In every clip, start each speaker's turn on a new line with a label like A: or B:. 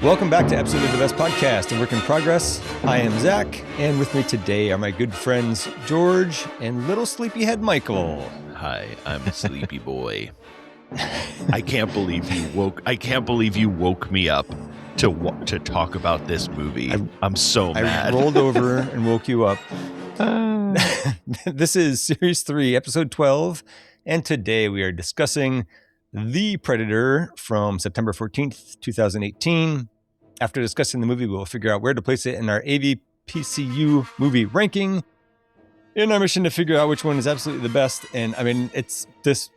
A: Welcome back to Absolutely the Best Podcast, a work in progress. I am Zach, and with me today are my good friends George and little sleepyhead Michael.
B: Hi, I'm a sleepy boy. I can't believe you woke me up to talk about this movie. I'm so mad.
A: I rolled over and woke you up. This is Series 3, Episode 12, and today we are discussing The Predator from September 14th, 2018. After discussing the movie, we'll figure out where to place it in our AVPCU movie ranking in our mission to figure out which one is absolutely the best. And I mean, it's this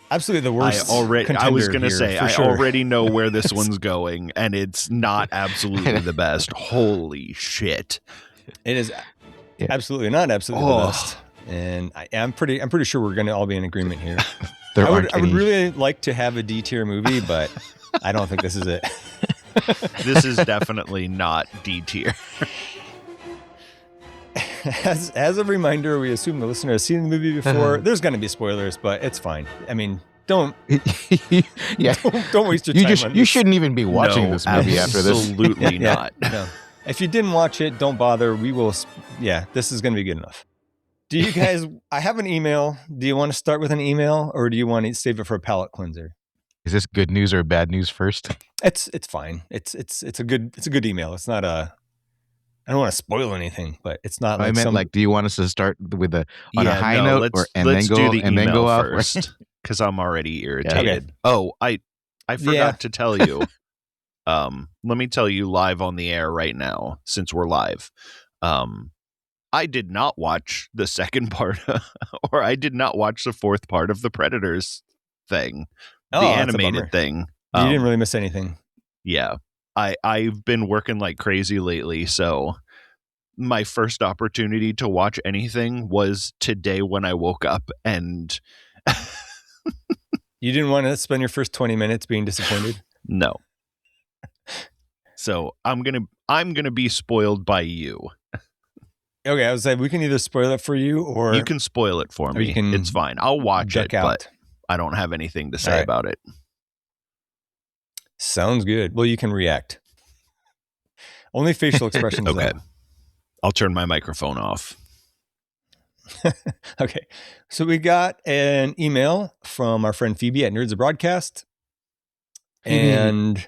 A: absolutely the worst.
B: I was going to say, I
A: sure.
B: already know where this one's going, and it's not absolutely the best. Holy shit.
A: It is absolutely not absolutely the best. And I'm pretty sure we're going to all be in agreement here. I would really like to have a D tier movie, but I don't think this is it.
B: This is definitely not D tier.
A: As a reminder, we assume the listener has seen the movie before. There's going to be spoilers, but it's fine. I mean, don't don't waste your time on this.
C: You shouldn't even be watching this movie after this.
B: Absolutely not.
A: No. If you didn't watch it, don't bother. We will. Yeah, this is going to be good enough. Do you guys? I have an email. Do you want to start with an email, or do you want to save it for a palate cleanser?
C: Is this good news or bad news first?
A: It's fine. It's a good email. It's not a. I don't want to spoil anything, but it's not.
C: I meant do you want us to start with a high note, and then go off
B: first? Because I'm already irritated.
A: Okay.
B: Oh, I forgot to tell you. Let me tell you live on the air right now, since we're live. I did not watch the second part, or I did not watch the fourth part of the Predators thing, the animated thing.
A: You didn't really miss anything.
B: Yeah. I've been working like crazy lately, so my first opportunity to watch anything was today when I woke up, and
A: you didn't want to spend your first 20 minutes being disappointed?
B: No. So I'm gonna be spoiled by you.
A: Okay, I was like, we can either spoil it for you, or
B: you can spoil it for me. It's fine. I'll watch it, but I don't have anything to say about it.
A: Sounds good. Well, you can react. Only facial expressions.
B: Okay. I'll turn my microphone off.
A: Okay. So we got an email from our friend Phoebe at Nerds of Broadcast. And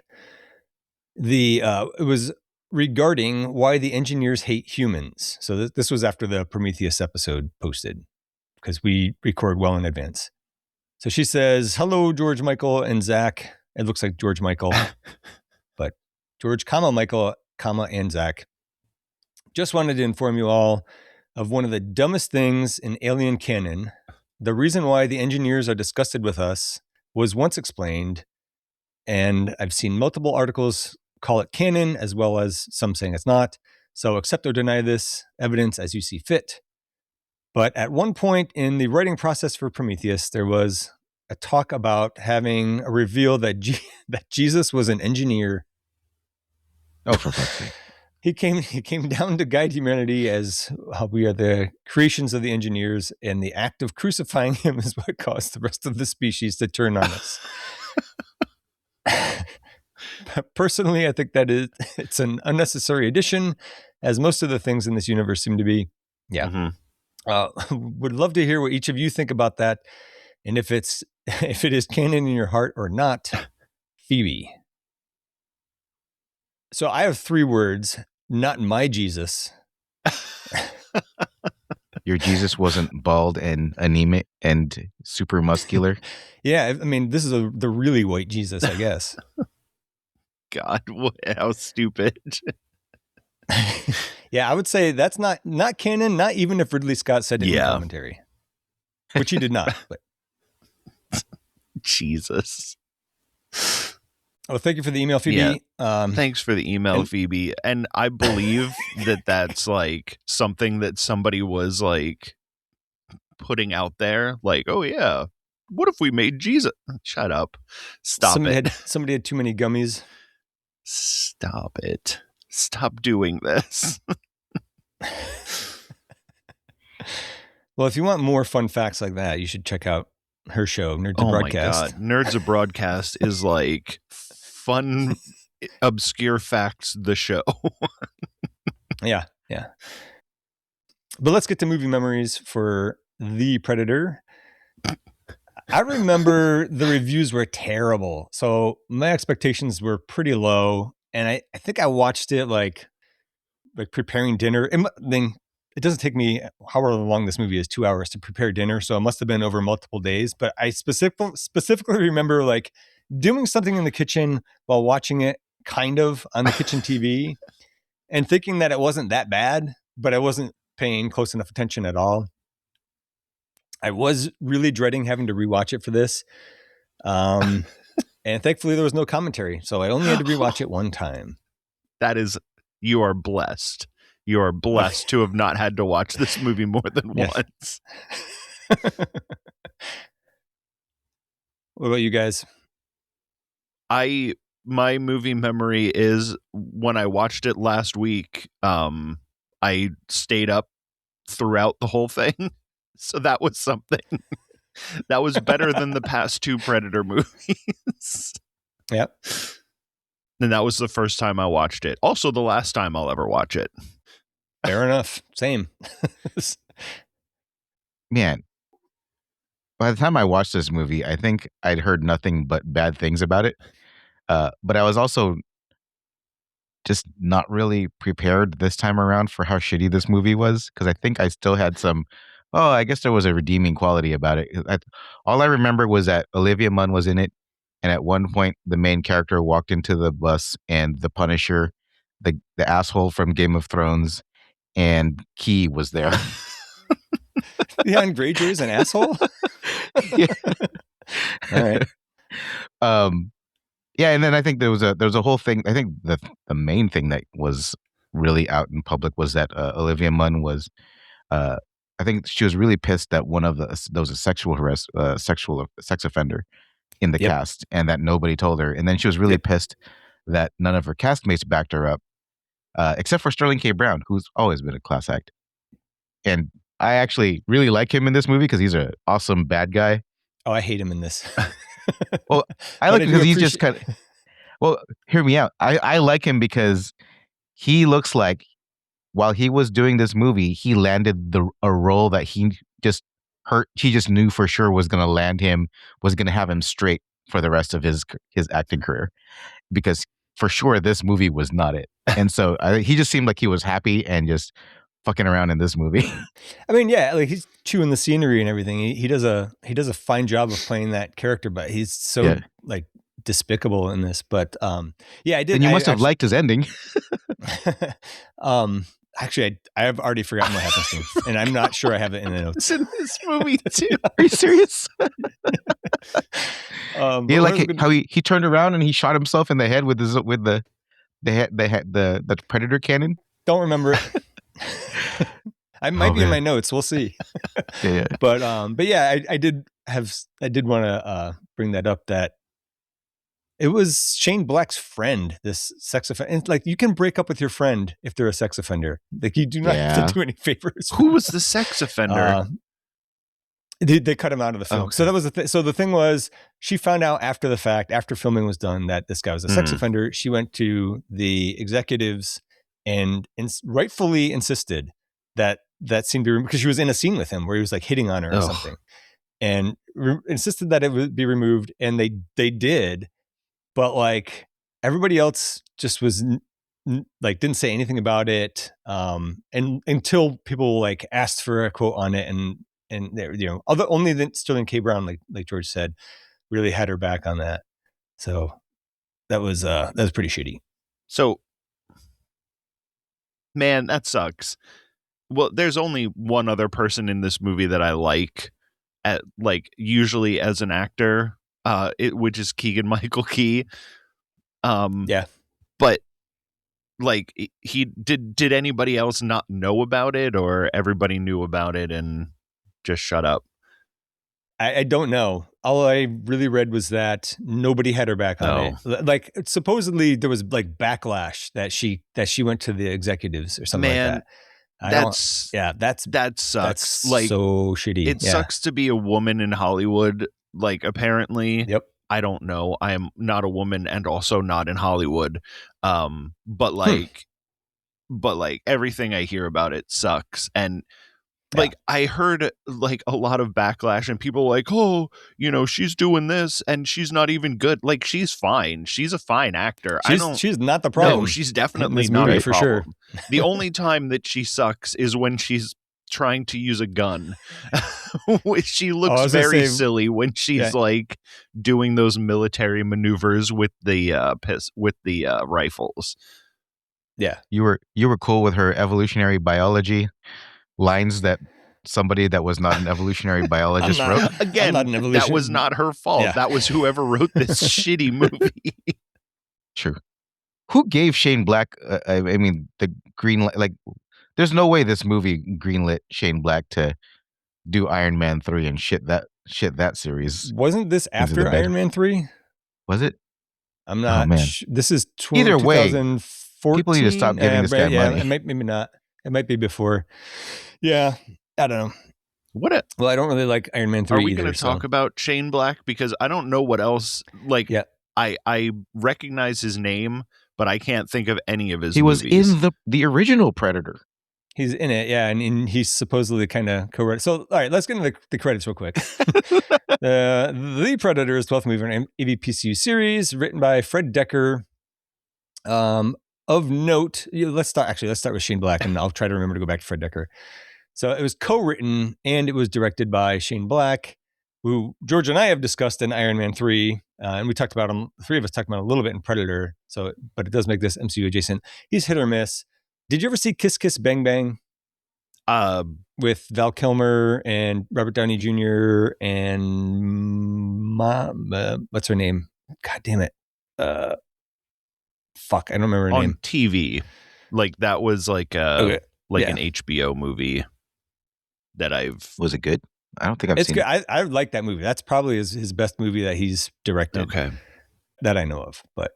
A: it was regarding why the engineers hate humans. So this was after the Prometheus episode posted, because we record well in advance. So she says, "Hello, George, Michael, and Zach." It looks like George, Michael, but George, Michael, and Zach. Just wanted to inform you all of one of the dumbest things in alien canon. The reason why the engineers are disgusted with us was once explained, and I've seen multiple articles call it canon, as well as some saying it's not. So accept or deny this evidence as you see fit. But at one point in the writing process for Prometheus, there was a talk about having a reveal that Jesus was an engineer.
C: Oh, for fuck's sake.
A: He came down to guide humanity as we are the creations of the engineers, and the act of crucifying him is what caused the rest of the species to turn on us. Personally, I think it's an unnecessary addition, as most of the things in this universe seem to be. Yeah. Would love to hear what each of you think about that, and if it is canon in your heart or not. Phoebe. So I have 3 words. Not my Jesus.
C: Your Jesus wasn't bald and anemic and super muscular?
A: Yeah, I mean, this is the really white Jesus, I guess.
B: God, how stupid.
A: Yeah, I would say that's not canon, not even if Ridley Scott said it in commentary. Which he did not. But
B: Jesus.
A: Oh, thank you for the email, Phoebe.
B: Yeah. Thanks for the email, Phoebe. And I believe that's like something that somebody was like putting out there. Like, oh yeah, what if we made Jesus? Shut up.
A: Somebody had too many gummies.
B: Stop it. Stop doing this.
A: Well, if you want more fun facts like that, you should check out her show, Nerds of Broadcast.
B: My God. Nerds of Broadcast is like fun obscure facts the show.
A: Yeah. But let's get to movie memories for The Predator. I remember the reviews were terrible. So my expectations were pretty low. And I think I watched it like preparing dinner. It doesn't take me however long this movie is, 2 hours to prepare dinner. So it must have been over multiple days. But I specifically remember like doing something in the kitchen while watching it kind of on the kitchen TV and thinking that it wasn't that bad, but I wasn't paying close enough attention at all. I was really dreading having to rewatch it for this. And thankfully there was no commentary. So I only had to rewatch it one time.
B: You are blessed. You are blessed to have not had to watch this movie more than once.
A: What about you guys?
B: My movie memory is when I watched it last week, I stayed up throughout the whole thing. So that was something. That was better than the past two Predator movies.
A: Yep.
B: And that was the first time I watched it. Also the last time I'll ever watch it.
A: Fair enough. Same.
C: Man, by the time I watched this movie, I think I'd heard nothing but bad things about it. But I was also just not really prepared this time around for how shitty this movie was, because I think I still had some, I guess there was a redeeming quality about it. All I remember was that Olivia Munn was in it, and at one point the main character walked into the bus and the Punisher, the asshole from Game of Thrones, and Key was there.
A: Theon Greyjoy is an asshole?
C: Yeah.
A: All right.
C: Yeah, and then I think there was a whole thing. I think the main thing that was really out in public was that Olivia Munn was, I think she was really pissed that there was a sexual sex offender in the cast, and that nobody told her. And then she was really pissed that none of her castmates backed her up, except for Sterling K. Brown, who's always been a class act. And I actually really like him in this movie because he's an awesome bad guy.
A: Oh, I hate him in this.
C: Well, I like him because he's just kind of... Well, hear me out. I like him because he looks like while he was doing this movie, he landed a role that he just knew for sure was going to land him, was going to have him straight for the rest of his acting career. Because for sure, this movie was not it. And so he just seemed like he was happy and just fucking around in this movie.
A: I mean, yeah, like he's chewing the scenery and everything. He does a fine job of playing that character, but he's so like despicable in this. But I did.
C: And you must have liked his ending.
A: Actually, I have already forgotten what happens to him, and I'm not sure I have it in the notes.
B: It's in this movie too.
C: Are you serious? You like how he turned around and he shot himself in the head with the Predator cannon?
A: Don't remember it. I might be in my notes. We'll see.
C: Yeah.
A: But yeah, I did want to bring that up, that it was Shane Black's friend, this sex offender. And like, you can break up with your friend if they're a sex offender. Like, you do not have to do any favors.
B: Who was the sex offender?
A: They cut him out of the film.
C: Okay.
A: So that was so the thing was, she found out after the fact, after filming was done, that this guy was a sex offender. She went to the executives and rightfully insisted that scene be removed, because she was in a scene with him where he was like hitting on her or something, and insisted that it would be removed. And they did, but like everybody else just was like didn't say anything about it, and until people like asked for a quote on it, and only then Sterling K. Brown, like George said, really had her back on that. So that was pretty shitty.
B: So, man, that sucks. Well, there's only one other person in this movie that I like, usually as an actor, which is Keegan-Michael Key. But like, he did anybody else not know about it, or everybody knew about it and just shut up?
A: I don't know. All I really read was that nobody had her back on it. Like, supposedly there was like backlash that she went to the executives or something like that. That sucks. That's like so shitty.
B: It sucks to be a woman in Hollywood. Like, apparently, I don't know. I am not a woman and also not in Hollywood. But like everything I hear about it sucks. And like I heard like a lot of backlash and people like, oh, she's doing this and she's not even good. Like she's fine. She's a fine actor.
A: She's not the problem.
B: No, she's definitely not the
A: for
B: problem.
A: Sure.
B: The only time that she sucks is when she's trying to use a gun. Which she looks very silly when she's like doing those military maneuvers with the rifles.
C: Yeah. You were cool with her evolutionary biology lines that somebody that was not an evolutionary biologist wrote.
B: Again, that was not her fault. Yeah. That was whoever wrote this shitty movie.
C: True. Who gave Shane Black, I mean, the green light? Like, there's no way this movie greenlit Shane Black to do Iron Man 3 and shit that series.
A: Wasn't this after Iron Man 3?
C: Was it?
A: I'm not. This is
C: either way.
A: 2014.
C: People need to stop giving this guy money.
A: Maybe not. It might be before. Yeah, I don't know. Well, I don't really like Iron Man 3
B: either. Are we going to talk about Shane Black? Because I don't know what else. Like, I recognize his name, but I can't think of any of his movies.
C: He was in the original Predator.
A: He's in it, yeah, and he's supposedly kind of co-writer. So, all right, let's get into the credits real quick. The Predator is 12th movie in an AVPCU series, written by Fred Decker. Of note, let's start with Shane Black, and I'll try to remember to go back to Fred Decker. So it was co-written and it was directed by Shane Black, who George and I have discussed in Iron Man 3, and we talked about him. The three of us talked about him a little bit in Predator. But it does make this MCU adjacent. He's hit or miss. Did you ever see Kiss Kiss Bang Bang? With Val Kilmer and Robert Downey Jr. and what's her name? God damn it. Fuck, I don't remember her name.
B: On TV. Like that was like an HBO movie that
C: Was it good? I don't think I've seen
A: it. I like that movie. That's probably his best movie that he's directed.
B: Okay.
A: That I know of. But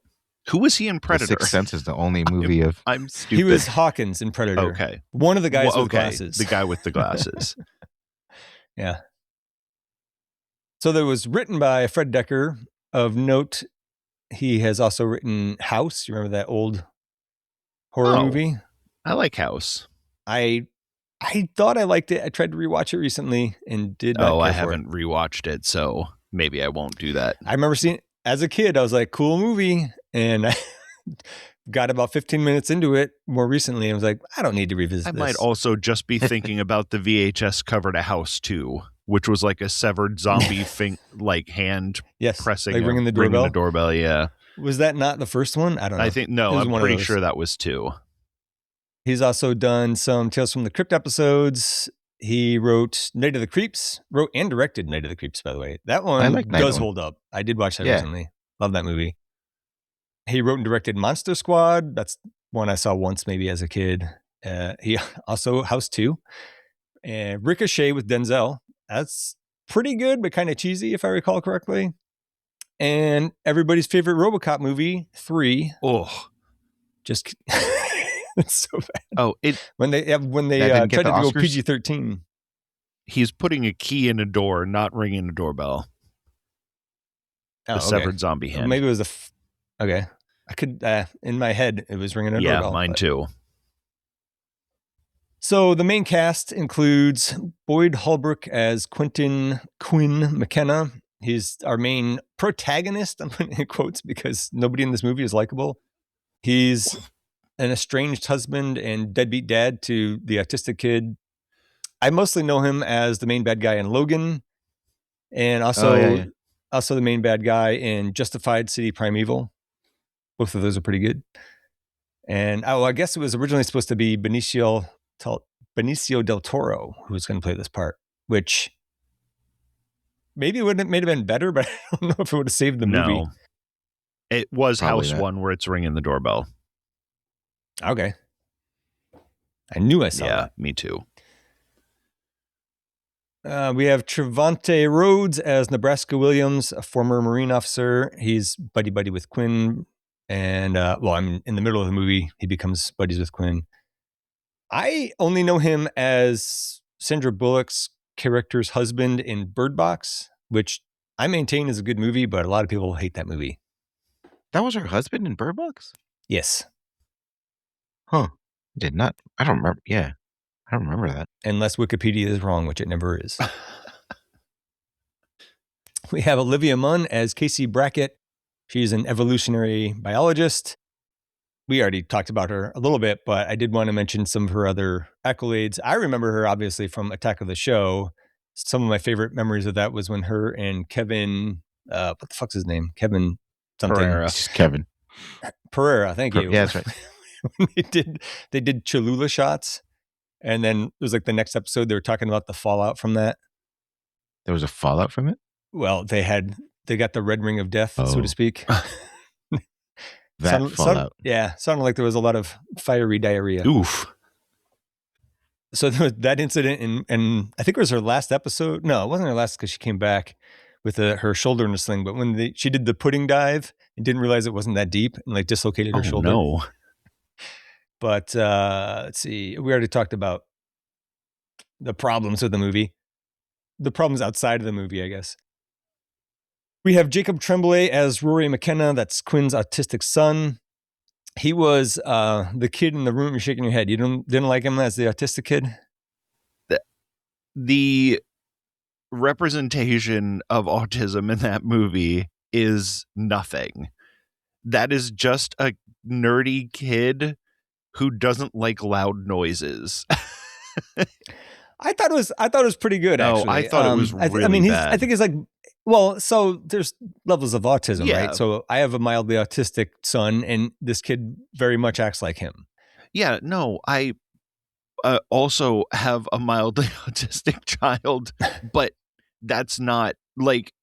B: who was he in Predator?
C: The Sixth Sense is the only movie
B: I'm stupid.
A: He was Hawkins in Predator.
B: Okay.
A: One of the guys with glasses.
B: The guy with the glasses.
A: Yeah. So there was written by Fred Decker. Of note, he has also written House. You remember that old horror movie?
B: I like House.
A: I thought I liked it. I tried to rewatch it recently and did not.
B: I haven't rewatched it, so maybe I won't do that.
A: I remember seeing it as a kid. I was like, cool movie. And I got about 15 minutes into it more recently and was like, I don't need to revisit this.
B: I might also just be thinking about the VHS cover to House 2, which was like a severed zombie hand pressing,
A: like ringing the
B: doorbell. Yeah.
A: Was that not the first one? I don't know.
B: I'm pretty sure that was 2.
A: He's also done some Tales from the Crypt episodes. He wrote Night of the Creeps, wrote and directed Night of the Creeps, by the way. That one does hold up. I did watch that recently. Love that movie. He wrote and directed Monster Squad. That's one I saw once maybe as a kid. He also House 2. And Ricochet with Denzel. That's pretty good, but kind of cheesy if I recall correctly. And everybody's favorite RoboCop movie, 3.
B: Oh.
A: Just it's so bad.
B: Oh,
A: when they tried to go PG-13.
B: He's putting a key in a door, not ringing a doorbell. The severed zombie hand.
A: Maybe it was okay. I could in my head it was ringing a doorbell.
B: Yeah, mine too.
A: So the main cast includes Boyd Holbrook as Quinn McKenna. He's our main protagonist. I'm putting in quotes because nobody in this movie is likable. He's an estranged husband and deadbeat dad to the autistic kid. I mostly know him as the main bad guy in Logan, and also the main bad guy in Justified City Primeval. Both of those are pretty good. And I guess it was originally supposed to be Benicio del Toro who was going to play this part, which maybe it would have been better, but I don't know if it would have saved the movie.
B: No. It was Probably House 1 where it's ringing the doorbell.
A: Okay. I knew I saw that.
B: Yeah, me too.
A: We have Trevante Rhodes as Nebraska Williams, a former Marine officer. He's buddy with Quinn. And, in the middle of the movie, he becomes buddies with Quinn. I only know him as Sandra Bullock's character's husband in Bird Box, which I maintain is a good movie, but a lot of people hate that movie.
C: That was her husband in Bird Box?
A: Yes.
C: Huh. Did not. I don't remember. Yeah. I don't remember that.
A: Unless Wikipedia is wrong, which it never is. We have Olivia Munn as Casey Brackett. She's an evolutionary biologist. We already talked about her a little bit, but I did want to mention some of her other accolades. I remember her obviously from Attack of the Show. Some of my favorite memories of that was when her and Kevin, what the fuck's his name? Kevin something.
B: Pereira.
C: It's just Kevin.
A: Pereira, thank you.
C: Yeah, that's right.
A: they did Cholula shots. And then it was like the next episode, they were talking about the fallout from that.
C: There was a fallout from it?
A: Well, they got the red ring of death, so to speak.
C: Fallout.
A: Sounded like there was a lot of fiery diarrhea.
B: Oof.
A: So there was that incident, and I think it was her last episode. No, it wasn't her last because she came back with her shoulder in a sling. But when she did the pudding dive and didn't realize it wasn't that deep and like dislocated her shoulder.
B: No.
A: But let's see. We already talked about the problems with the movie. The problems outside of the movie, I guess. We have Jacob Tremblay as Rory McKenna. That's Quinn's autistic son. He was the kid in the room. You're shaking your head. You didn't like him as the autistic kid?
B: The representation of autism in that movie is nothing. That is just a nerdy kid who doesn't like loud noises.
A: I thought it was pretty good, actually.
B: No, I thought it was really bad.
A: I think he's like, well, so there's levels of autism,
B: Yeah.
A: right? So I have a mildly autistic son, and this kid very much acts like him.
B: Yeah, no, I also have a mildly autistic child, but that's not like,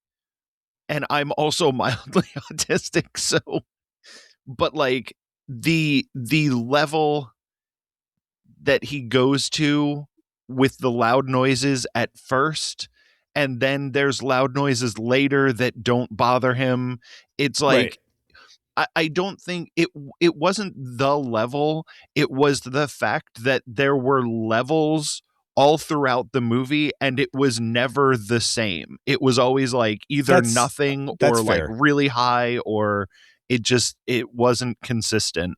B: and I'm also mildly autistic, so, but like the level that he goes to with the loud noises at first, and then there's loud noises later that don't bother him. It's like, right. I don't think it wasn't the level. It was the fact that there were levels all throughout the movie, and it was never the same. It was always like either nothing or like
A: fair.
B: Really high, or it wasn't consistent.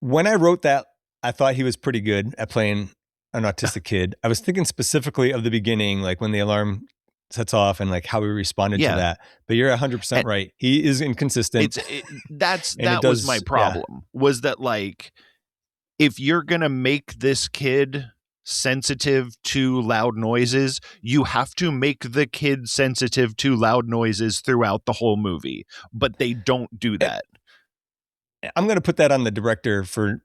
A: When I wrote that, I thought he was pretty good at playing an autistic kid. I was thinking specifically of the beginning, like when the alarm sets off and like how he responded to that. But you're 100% right. He is inconsistent.
B: That was my problem, was that like, if you're going to make this kid sensitive to loud noises, you have to make the kid sensitive to loud noises throughout the whole movie. But they don't do that.
A: I'm going to put that on the director for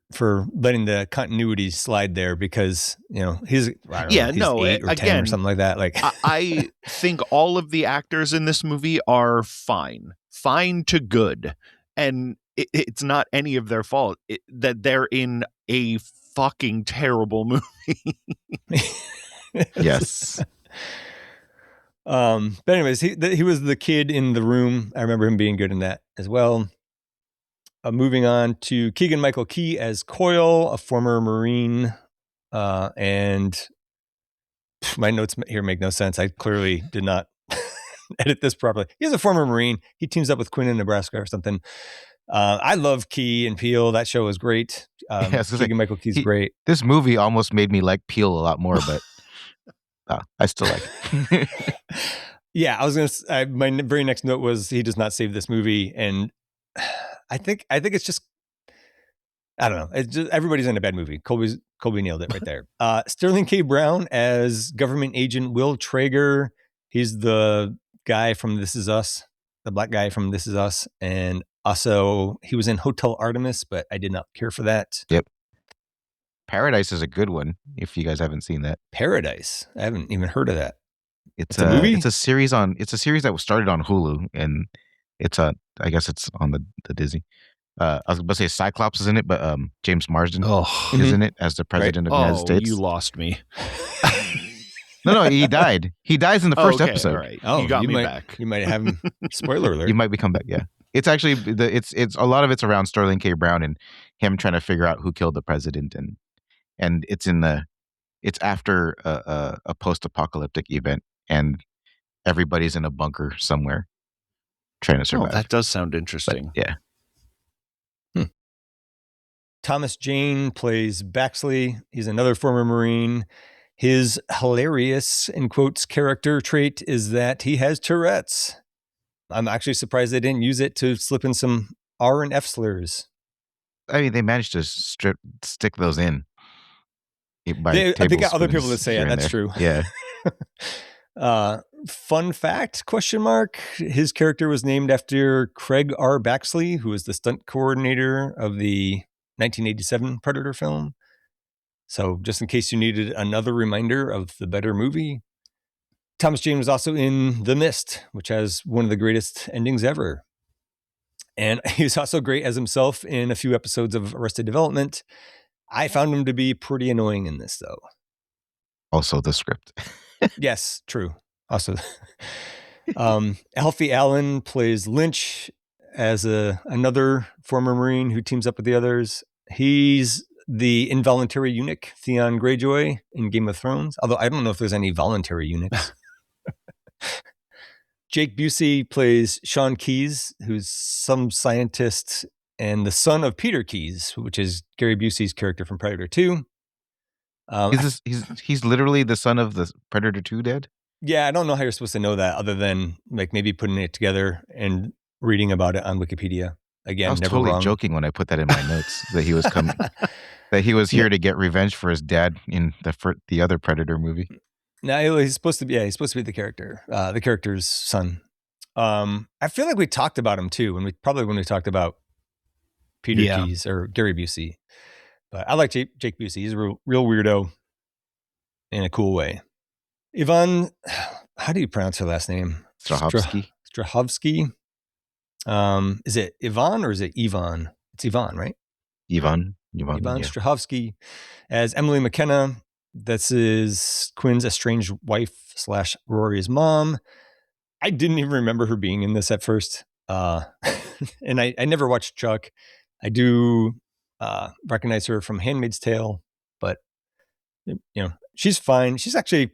A: letting the continuity slide there, because he's 8 or 10 or something like that. Like
B: I think all of the actors in this movie are fine to good, and it's not any of their fault that they're in a fucking terrible movie.
C: Yes.
A: But anyways, he was the kid in the room. I remember him being good in that as well. Moving on to Keegan-Michael Key as Coyle, a former Marine. And my notes here make no sense. I clearly did not edit this properly. He's a former Marine. He teams up with Quinn in Nebraska or something. I love Key and Peele. That show was great. Keegan-Michael Key's great.
C: This movie almost made me like Peele a lot more, but I still like it.
A: Yeah, I was going to my very next note was he does not save this movie. And I think it's just, I don't know. It's just, everybody's in a bad movie. Colby nailed it right there. Sterling K. Brown as government agent Will Traeger. He's the guy from This Is Us, the black guy from This Is Us. And also he was in Hotel Artemis, but I did not care for that.
C: Yep. Paradise is a good one, if you guys haven't seen that.
A: Paradise? I haven't even heard of that.
C: It's a movie? It's a series that was started on Hulu, and I guess it's on the Disney. I was going to say Cyclops is in it, but James Marsden is in it as the president of the United States.
B: You lost me.
C: No, he died. He dies in the first episode.
B: All right. You got me back.
A: You might have him. Spoiler alert.
C: You might become back. Yeah, it's actually it's a lot of it's around Sterling K. Brown and him trying to figure out who killed the president, and it's after a post-apocalyptic event, and everybody's in a bunker somewhere trying to survive.
B: Oh, that does sound interesting.
C: But, yeah.
A: Thomas Jane plays Baxley. He's another former Marine. His hilarious, in quotes, character trait is that he has Tourette's. I'm actually surprised they didn't use it to slip in some R and F slurs.
C: I mean, they managed to stick those in.
A: They got other people to say it. That's true.
C: Yeah.
A: Fun fact, ? His character was named after Craig R. Baxley, who was the stunt coordinator of the 1987 Predator film. So just in case you needed another reminder of the better movie, Thomas Jane was also in The Mist, which has one of the greatest endings ever. And he was also great as himself in a few episodes of Arrested Development. I found him to be pretty annoying in this, though.
C: Also the script.
A: Yes, true. Also, Alfie Allen plays Lynch as another former Marine who teams up with the others. He's the involuntary eunuch, Theon Greyjoy, in Game of Thrones. Although I don't know if there's any voluntary eunuchs. Jake Busey plays Sean Keyes, who's some scientist and the son of Peter Keyes, which is Gary Busey's character from Predator 2.
C: He's literally the son of the Predator 2 dad?
A: Yeah, I don't know how you're supposed to know that other than like maybe putting it together and reading about it on Wikipedia. Again,
C: I was
A: never
C: totally
A: wrong.
C: joking when I put that in my notes that he was coming, that he was here to get revenge for his dad in the other Predator movie.
A: No, he's supposed to be. Yeah, he's supposed to be the character's son. I feel like we talked about him too when we talked about Peter Keyes or Gary Busey. But I like Jake Busey. He's a real weirdo in a cool way. Ivan, how do you pronounce her last name?
C: Strahovski.
A: Strahovski. Is it Ivan or is it Ivan? It's Ivan, right?
C: Ivan yeah.
A: Strahovski as Emily McKenna. This is Quinn's estranged wife / Rory's mom. I didn't even remember her being in this at first. And I never watched Chuck. I do recognize her from Handmaid's Tale, but she's fine. She's actually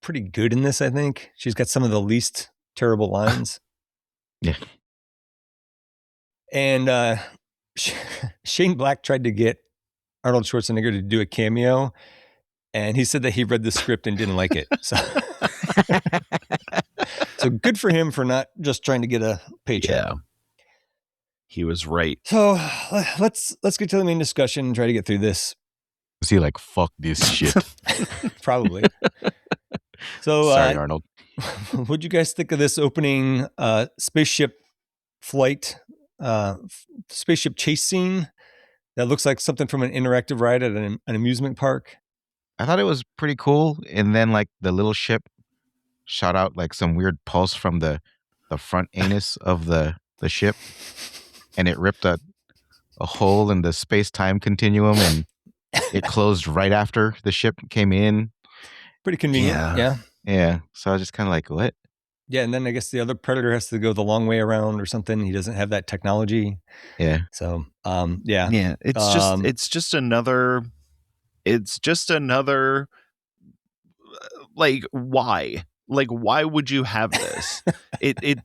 A: pretty good in this, I think. She's got some of the least terrible lines.
C: Yeah.
A: And Shane Black tried to get Arnold Schwarzenegger to do a cameo, and he said that he read the script and didn't like it. So good for him for not just trying to get a paycheck.
B: Yeah. He was right.
A: So let's get to the main discussion and try to get through this.
C: Was he like, fuck this shit?
A: Probably. So
C: sorry, Arnold.
A: What'd you guys think of this opening spaceship flight, spaceship chase scene that looks like something from an interactive ride at an amusement park?
C: I thought it was pretty cool. And then like the little ship shot out like some weird pulse from the front anus of the ship. And it ripped a hole in the space-time continuum, and it closed right after the ship came in.
A: Pretty convenient.
C: Yeah. So I was just kind of like, what?
A: Yeah, and then I guess the other Predator has to go the long way around or something. He doesn't have that technology.
C: Yeah.
A: So,
B: Yeah, it's just another like, why? Like, why would you have this? It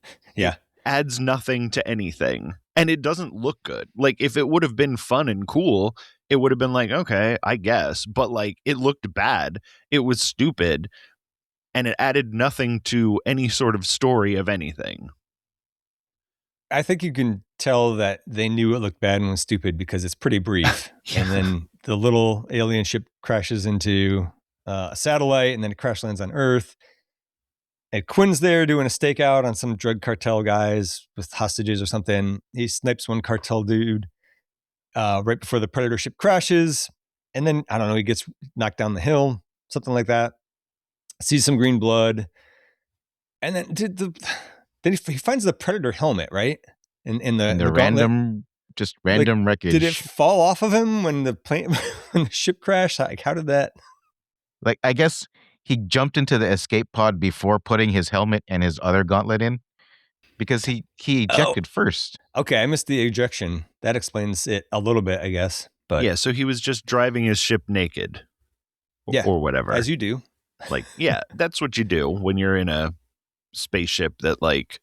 B: adds nothing to anything. And it doesn't look good. Like, if it would have been fun and cool, it would have been like, okay, I guess. But like, it looked bad. It was stupid. And it added nothing to any sort of story of anything.
A: I think you can tell that they knew it looked bad and was stupid because it's pretty brief. And then the little alien ship crashes into a satellite, and then it crash lands on Earth. And Quinn's there doing a stakeout on some drug cartel guys with hostages or something. He snipes one cartel dude right before the Predator ship crashes. And then, I don't know, he gets knocked down the hill, something like that. Sees some green blood. And then he finds the Predator helmet, right? In the
C: random wreckage.
A: Did it fall off of him when the ship crashed? Like, how did that?
C: Like, I guess he jumped into the escape pod before putting his helmet and his other gauntlet in, because he ejected first.
A: Okay, I missed the ejection. That explains it a little bit, I guess. But
B: yeah, so he was just driving his ship naked, or whatever,
A: as you do.
B: Like, yeah, that's what you do when you're in a spaceship that like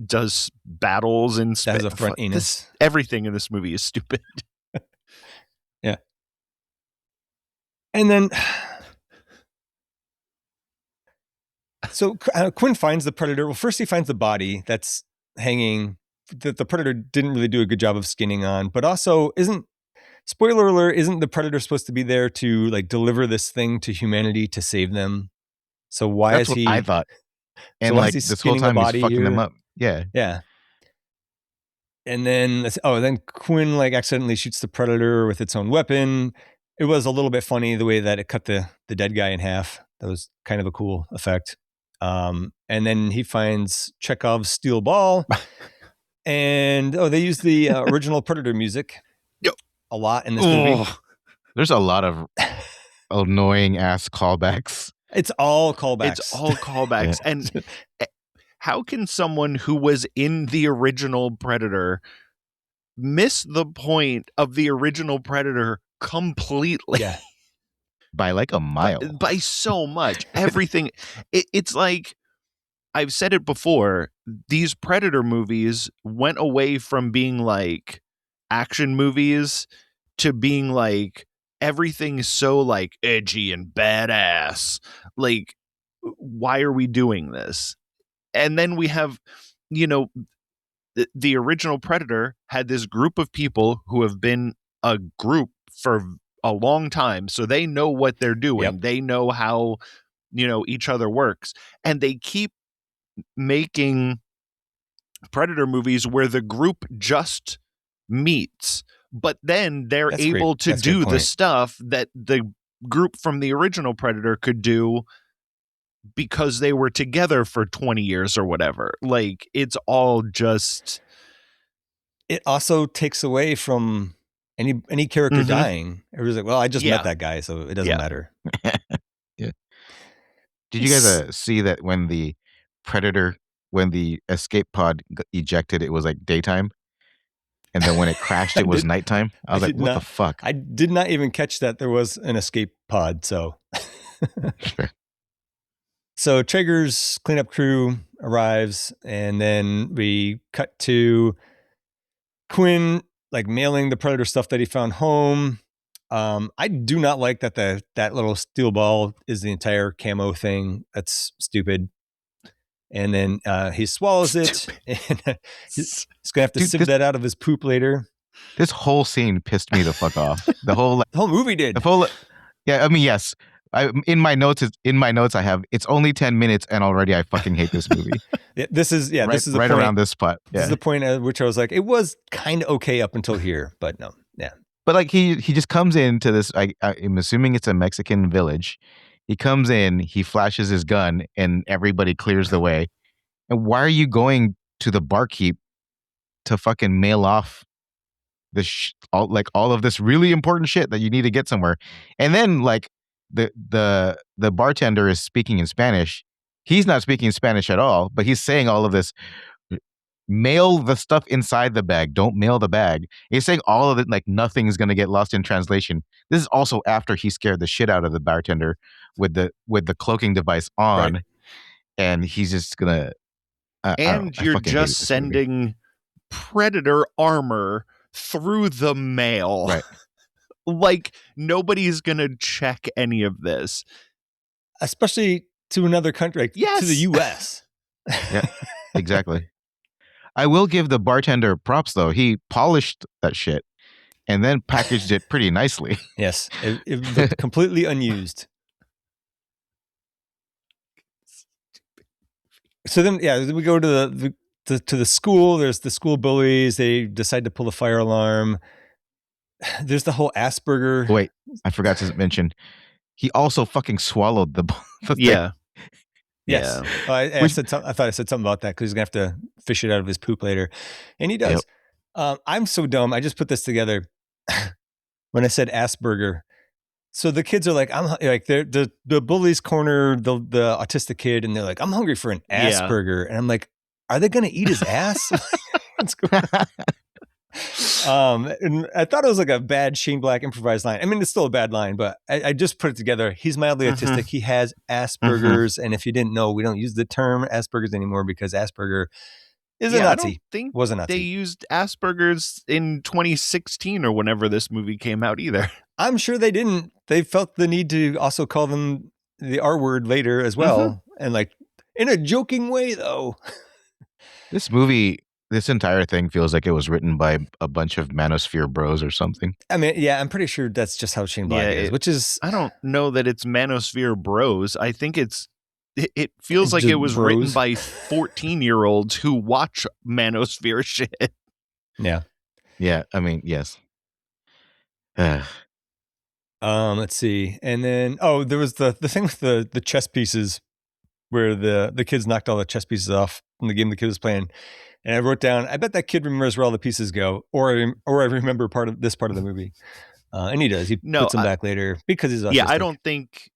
B: does battles in space.
A: Has a front anus.
B: Everything in this movie is stupid.
A: Yeah. And then, so Quinn finds the Predator. Well, first he finds the body that's hanging that the Predator didn't really do a good job of skinning on, but also spoiler alert, isn't the Predator supposed to be there to like deliver this thing to humanity to save them? So why
C: That's
A: is he?
C: what I thought. And
A: so why
C: like
A: is he
C: this whole
A: skinning
C: time he's fucking
A: here?
C: them up. Yeah.
A: Yeah. And then, then Quinn like accidentally shoots the Predator with its own weapon. It was a little bit funny the way that it cut the dead guy in half. That was kind of a cool effect. And then he finds Chekhov's steel ball. And they use the original Predator music a lot in this movie.
C: There's a lot of annoying ass callbacks.
A: It's all callbacks.
B: Yeah. And how can someone who was in the original Predator miss the point of the original Predator completely?
A: Yeah.
C: By like a mile.
B: By so much. Everything. It's like, I've said it before, these Predator movies went away from being like action movies to being like everything so like edgy and badass. Like, why are we doing this? And then we have, the original Predator had this group of people who have been a group for a long time. So they know what they're doing.
A: Yep.
B: They know how, each other works. And they keep making Predator movies where the group just meets, but then they're able to do the stuff that the group from the original Predator could do because they were together for 20 years or whatever. Like, it's all just...
A: It also takes away from any character dying. Everybody's like, well, I just met that guy, so it doesn't matter.
C: Yeah. Did you guys see that when the escape pod got ejected, it was like daytime? And then when it crashed, it was nighttime? I was like, what the fuck?
A: I did not even catch that there was an escape pod, so...
C: Sure.
A: So Traeger's cleanup crew arrives, and then we cut to Quinn like mailing the Predator stuff that he found home. I do not like that that little steel ball is the entire camo thing. That's stupid. And then he swallows it, and he's gonna have to sieve that out of his poop later.
C: This whole scene pissed me the fuck off. The whole
A: movie did.
C: Yeah, I mean, yes. In my notes, I have it's only 10 minutes, and already I fucking hate this movie.
A: This is the
C: right
A: point,
C: around this spot. Yeah.
A: This is the point at which I was like, it was kind of okay up until here, but no, yeah.
C: But like he just comes into this. I'm assuming it's a Mexican village. He comes in, he flashes his gun, and everybody clears the way. And why are you going to the barkeep to fucking mail off all of this really important shit that you need to get somewhere? And then like. The bartender is speaking in Spanish. He's not speaking Spanish at all, but he's saying all of this. Mail the stuff inside the bag. Don't mail the bag. He's saying all of it like nothing's going to get lost in translation. This is also after he scared the shit out of the bartender with the cloaking device on, right. And he's just gonna.
B: And you're just sending Predator armor through the mail,
C: right?
B: Like, nobody's going to check any of this.
A: Especially to another country, like to the U.S.
C: Yeah, exactly. I will give the bartender props, though. He polished that shit and then packaged it pretty nicely.
A: Yes, it looked completely unused. So then, we go to the school. There's the school bullies. They decide to pull the fire alarm. There's the whole Asperger.
C: Wait, I forgot to mention. He also fucking swallowed the thing.
A: Yeah. Yes. Yeah. I thought I said something about that because he's going to have to fish it out of his poop later. And he does. Yep. I'm so dumb. I just put this together when I said Asperger. So the kids are like, the bullies corner the autistic kid, and they're like, I'm hungry for an Asperger. And I'm like, are they going to eat his ass? What's going on? And I thought it was like a bad Shane Black improvised line. I mean, it's still a bad line, but I just put it together. He's mildly autistic. He has Asperger's. And if you didn't know, we don't use the term Asperger's anymore because Asperger is a Nazi.
B: I don't think
A: was a Nazi.
B: They used Asperger's in 2016 or whenever this movie came out either.
A: I'm sure they didn't. They felt the need to also call them the R word later as well. And like in a joking way, though.
C: This movie, this entire thing feels like it was written by a bunch of Manosphere bros or something.
A: I mean, yeah, I'm pretty sure that's just how Shane Black is, which is...
B: I don't know that it's Manosphere bros. I think it feels like it was written by 14-year-olds who watch Manosphere shit.
A: Yeah.
C: Yeah, I mean, yes.
A: Let's see. And then, there was the thing with the chess pieces where the kids knocked all the chess pieces off from the game the kid was playing. And I wrote down, I bet that kid remembers where all the pieces go, or I remember part of the movie. And he does. He puts them back later because he's autistic.
B: Yeah, I don't think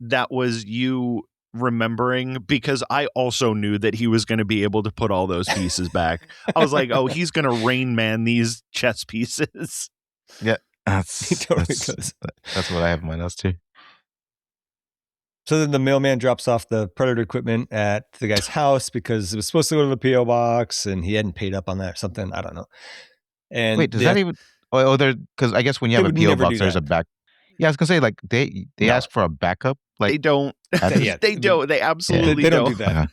B: that was you remembering, because I also knew that he was going to be able to put all those pieces back. I was like, oh, he's going to Rain Man these chess pieces.
C: Yeah,
A: he totally does.
C: That's what I have in my notes too.
A: So then the mailman drops off the Predator equipment at the guy's house because it was supposed to go to the P.O. box and he hadn't paid up on that or something. I don't know. And
C: wait, does that even... Oh, because I guess when you have a P.O. box, there's a back... Yeah, I was going to say, like, they ask for a backup. Like,
B: they don't. They don't. They absolutely
A: don't do that.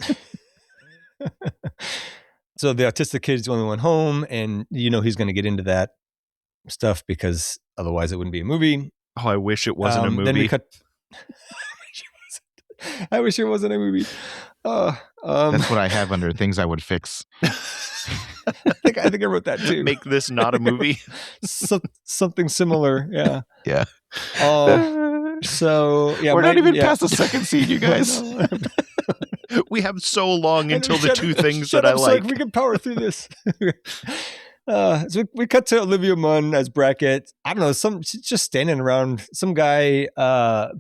A: So the autistic kid's the only one home, and he's going to get into that stuff because otherwise it wouldn't be a movie.
B: Oh, I wish it wasn't a movie.
A: Then we cut... I wish it wasn't a movie.
C: That's what I have under things I would fix.
A: I think I wrote that too.
B: Make this not a movie.
A: Something similar. Yeah.
C: Yeah.
A: So yeah,
C: we're not even past the second scene, you guys.
B: We have so long until the two things that I like.
A: We can power through this. So we cut to Olivia Munn as Brackett. I don't know, she's just standing around. Some guy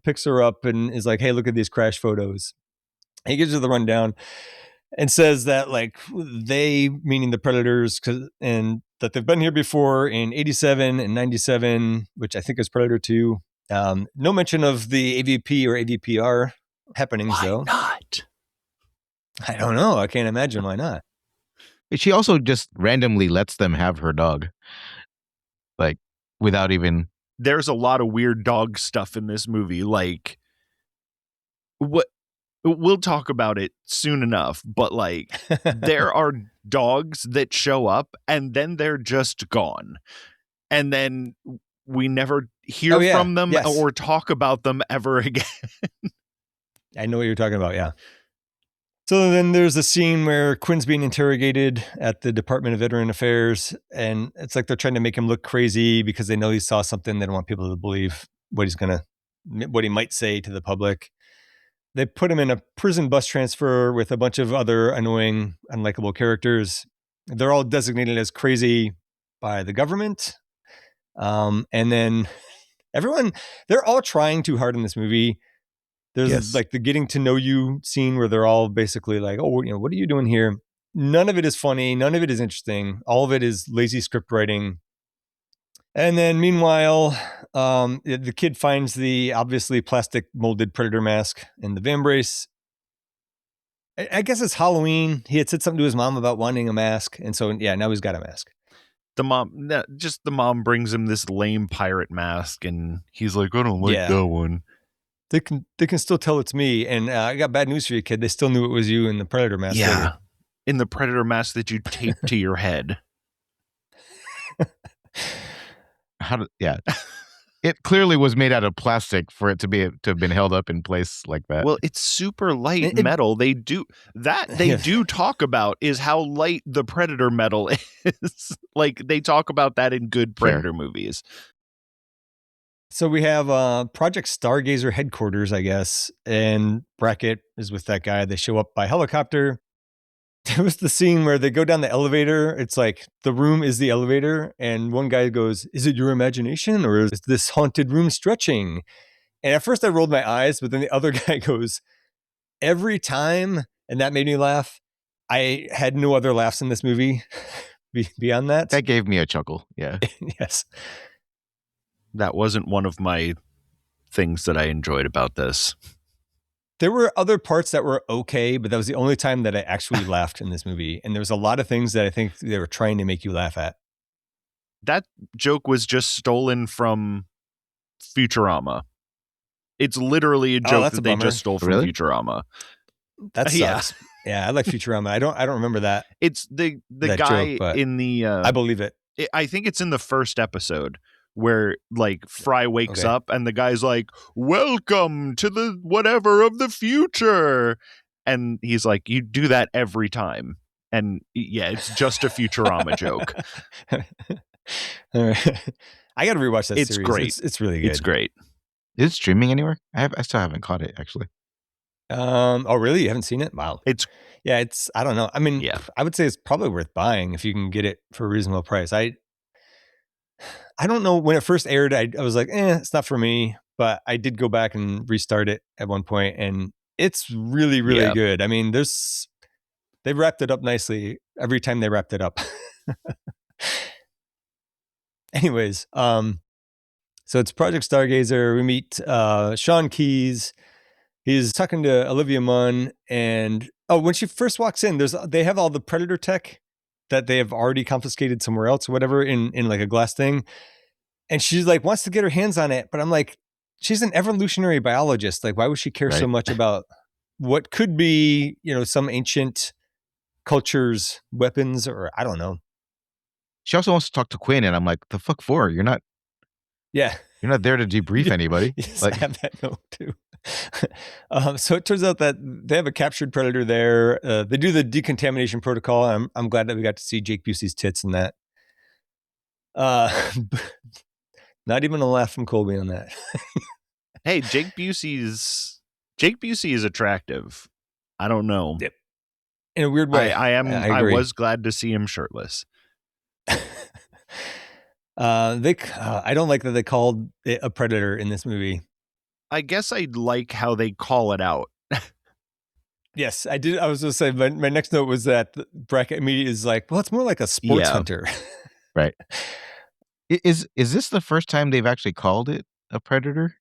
A: picks her up and is like, "Hey, look at these crash photos." He gives her the rundown and says that like they, meaning the Predators, and that they've been here before in 87 and 97, which I think is Predator 2. No mention of the AVP or AVPR happenings.
B: Why
A: though.
B: Not?
A: I don't know. I can't imagine why not.
C: She also just randomly lets them have her dog. Like, without even...
B: There's a lot of weird dog stuff in this movie. Like, what... We'll talk about it soon enough, but like, there are dogs that show up and then they're just gone. And then we never hear from them or talk about them ever again.
A: I know what you're talking about, yeah. So then there's a scene where Quinn's being interrogated at the Department of Veteran Affairs, and it's like they're trying to make him look crazy because they know he saw something. They don't want people to believe what he might say to the public. They put him in a prison bus transfer with a bunch of other annoying, unlikable characters. They're all designated as crazy by the government. And then they're all trying too hard in this movie. There's like the getting to know you scene where they're all basically like, "Oh, what are you doing here?" None of it is funny. None of it is interesting. All of it is lazy script writing. And then meanwhile, the kid finds the obviously plastic molded Predator mask in the van brace. I guess it's Halloween. He had said something to his mom about wanting a mask. And so, now he's got a mask.
B: The mom brings him this lame pirate mask. And he's like, "I don't like that one."
A: They can still tell it's me. And I got bad news for you, kid. They still knew it was you in the Predator mask.
B: Yeah.
A: Later.
B: In the Predator mask that you taped to your head.
C: It clearly was made out of plastic for it to have been held up in place like that.
B: Well, it's super light metal. They do talk about is how light the Predator metal is. Like, they talk about that in good Predator movies.
A: So we have Project Stargazer headquarters, I guess, and Brackett is with that guy. They show up by helicopter. There was the scene where they go down the elevator. It's like the room is the elevator. And one guy goes, "Is it your imagination or is this haunted room stretching?" And at first I rolled my eyes, but then the other guy goes, "Every time." And that made me laugh. I had no other laughs in this movie. beyond that.
C: That gave me a chuckle. Yeah.
A: Yes.
B: That wasn't one of my things that I enjoyed about this.
A: There were other parts that were okay, but that was the only time that I actually laughed in this movie. And there was a lot of things that I think they were trying to make you laugh at.
B: That joke was just stolen from Futurama. It's literally a joke that they just stole from Futurama.
A: That sucks. Yeah, I like Futurama. I don't remember that.
B: It's the guy
A: joke,
B: in the
A: I believe it.
B: I think it's in the first episode where like Fry wakes up and the guy's like, "Welcome to the whatever of the future." And he's like, "You do that every time." And yeah, it's just a Futurama joke.
A: All right. I got to rewatch that series.
B: Great.
A: It's really good.
B: It's great.
C: Is it streaming anywhere? I still haven't caught it, actually.
A: Oh, really? You haven't seen it? Wow.
B: It's
A: I don't know. I mean, I would say it's probably worth buying if you can get it for a reasonable price. I don't know. When it first aired, I was like, it's not for me. But I did go back and restart it at one point, and it's really, really good. I mean, they wrapped it up nicely every time they wrapped it up. Anyways, so it's Project Stargazer. We meet Sean Keyes. He's talking to Olivia Munn, and when she first walks in, they have all the Predator tech that they have already confiscated somewhere else or whatever in like a glass thing. And she's like, wants to get her hands on it. But I'm like, she's an evolutionary biologist. Like, why would she care so much about what could be, some ancient culture's weapons, or I don't know.
C: She also wants to talk to Quinn, and I'm like, the fuck for? You're not there to debrief anybody.
A: Yes, I have that note too. So it turns out that they have a captured predator there. They do the decontamination protocol. I'm glad that we got to see Jake Busey's tits in that. Not even a laugh from Colby on that.
B: Hey, Jake Busey is attractive. I don't know.
A: Yep. In a weird way.
B: I was glad to see him shirtless.
A: I don't like that they called it a predator in this movie.
B: I guess I like how they call it out.
A: Yes, I did. I was going to say, my next note was that Brackett immediately is like, well, it's more like a sports hunter.
C: Right. Is this the first time they've actually called it a predator?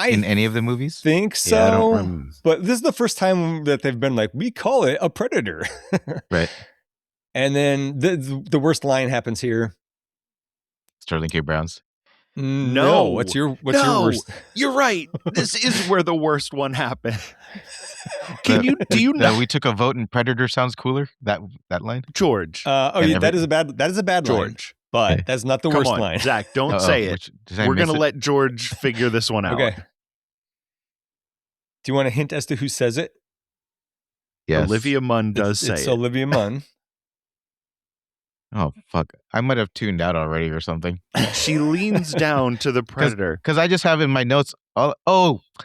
C: In any of the movies?
A: Think so. Yeah, I don't but this is the first time that they've been like, we call it a predator.
C: Right.
A: And then the worst line happens here.
C: Sterling K. Brown's.
A: No. What's your worst?
B: You're right. This is where the worst one happened. Do you know?
C: We took a vote and predator sounds cooler. That line?
B: George.
A: That is a bad
B: George.
A: Line. But that's not the worst line.
B: Zach, don't say it. We're going to let George figure this one out.
A: Okay. Do you want a hint as to who says it?
C: Yes.
B: Olivia Munn does say it.
A: It's Olivia Munn.
C: Oh, fuck. I might have tuned out already or something.
B: She leans down to the predator.
C: Because I just have in my notes,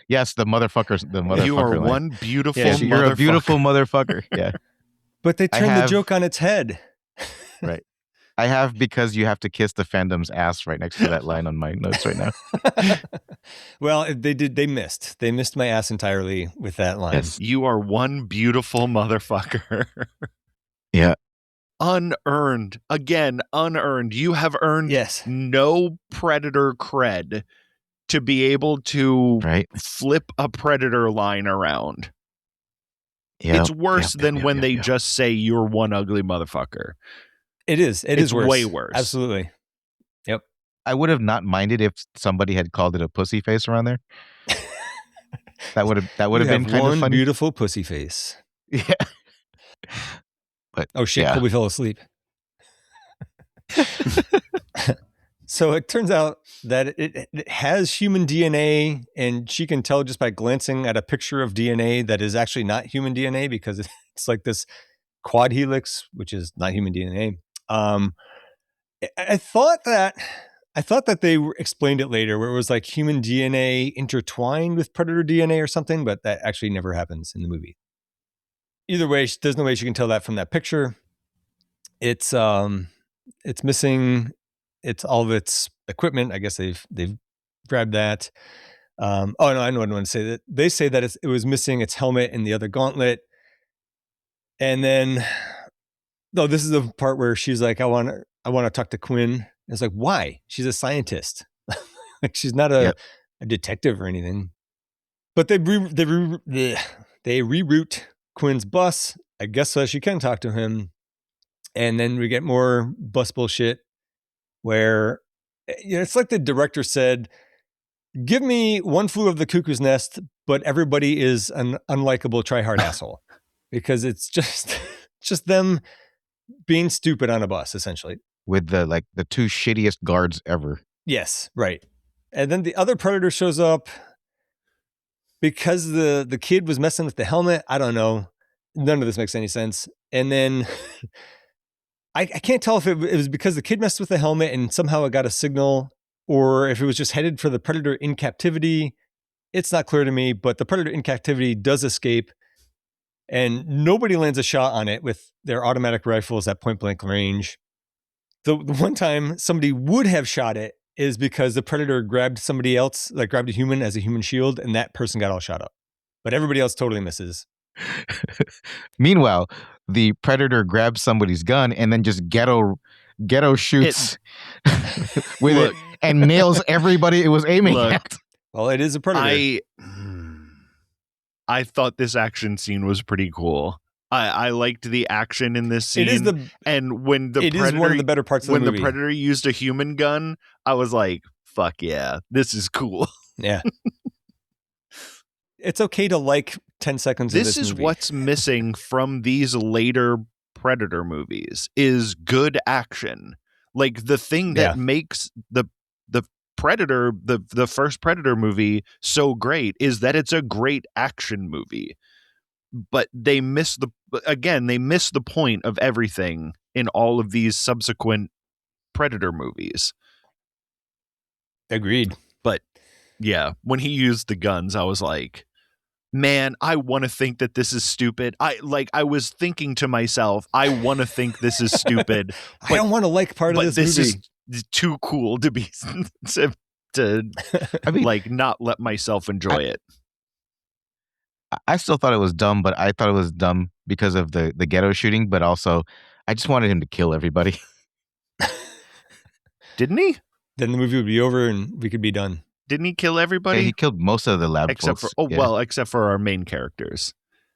C: yes, the motherfucker.
B: You are
C: line.
B: One beautiful motherfucker.
C: You're a beautiful motherfucker. Yeah.
A: But they turned the joke on its head.
C: Right. I have because you have to kiss the fandom's ass right next to that line on my notes right now.
A: Well, they missed. They missed my ass entirely with that line.
B: Yes. You are one beautiful motherfucker.
C: Yeah.
B: Unearned. Again, unearned. You have earned no predator cred to be able to flip a predator line around. Yep. It's worse than when they just say you're one ugly motherfucker.
A: It is. It's worse.
B: Way worse.
A: Absolutely. Yep.
C: I would have not minded if somebody had called it a pussy face around there. That would have been kind of funny.
A: Beautiful pussy face.
C: Yeah. But
A: oh shit! Colby fell asleep. So it turns out that it has human DNA, and she can tell just by glancing at a picture of DNA that is actually not human DNA because it's like this quad helix, which is not human DNA. I thought that they explained it later, where it was like human DNA intertwined with predator DNA or something, but that actually never happens in the movie. Either way, there's no way she can tell that from that picture. It's missing. It's all of its equipment. I guess they've grabbed that. Oh no, I know what I want to say. That they say that it was missing its helmet and the other gauntlet. And then No, this is the part where she's like, I want to talk to Quinn. It's like, why? She's a scientist. Like, she's not a detective or anything. But they reroute Quinn's bus, I guess, so she can talk to him. And then we get more bus bullshit where, it's like the director said, give me One Flew Over the Cuckoo's Nest, but everybody is an unlikable try-hard asshole. Because it's just them being stupid on a bus, essentially.
C: With the two shittiest guards ever.
A: Yes, right. And then the other predator shows up because the kid was messing with the helmet. I don't know. None of this makes any sense. And then I can't tell if it was because the kid messed with the helmet and somehow it got a signal, or if it was just headed for the predator in captivity. It's not clear to me, but the predator in captivity does escape, and nobody lands a shot on it with their automatic rifles at point blank range. The one time somebody would have shot it is because the predator grabbed somebody else, like grabbed a human as a human shield, and that person got all shot up. But everybody else totally misses.
C: Meanwhile, the predator grabs somebody's gun and then just ghetto shoots with it and nails everybody it was aiming at.
A: Well, it is a predator.
B: I thought this action scene was pretty cool. I liked the action in this scene.
A: It is
B: when the predator,
A: is one of the better parts of the movie.
B: When the predator used a human gun, I was like, fuck yeah, this is cool.
A: Yeah. It's okay to like 10 seconds of this
B: is
A: movie.
B: What's missing from these later Predator movies is good action. Like, the thing that makes the Predator, the first Predator movie so great is that it's a great action movie. But they miss the point of everything in all of these subsequent Predator movies.
A: Agreed.
B: But yeah, when he used the guns, I was like, man, I want to think that this is stupid. I was thinking to myself, I want to think this is stupid.
A: I don't want to like part of this movie.
B: This is too cool to be to I mean, like, not let myself enjoy it.
C: I still thought it was dumb, but I thought it was dumb because of the ghetto shooting, but also I just wanted him to kill everybody.
B: Didn't he?
A: Then the movie would be over and we could be done.
B: Didn't he kill everybody?
C: Yeah, he killed most of the lab
B: except
C: folks.
B: Except for our main characters.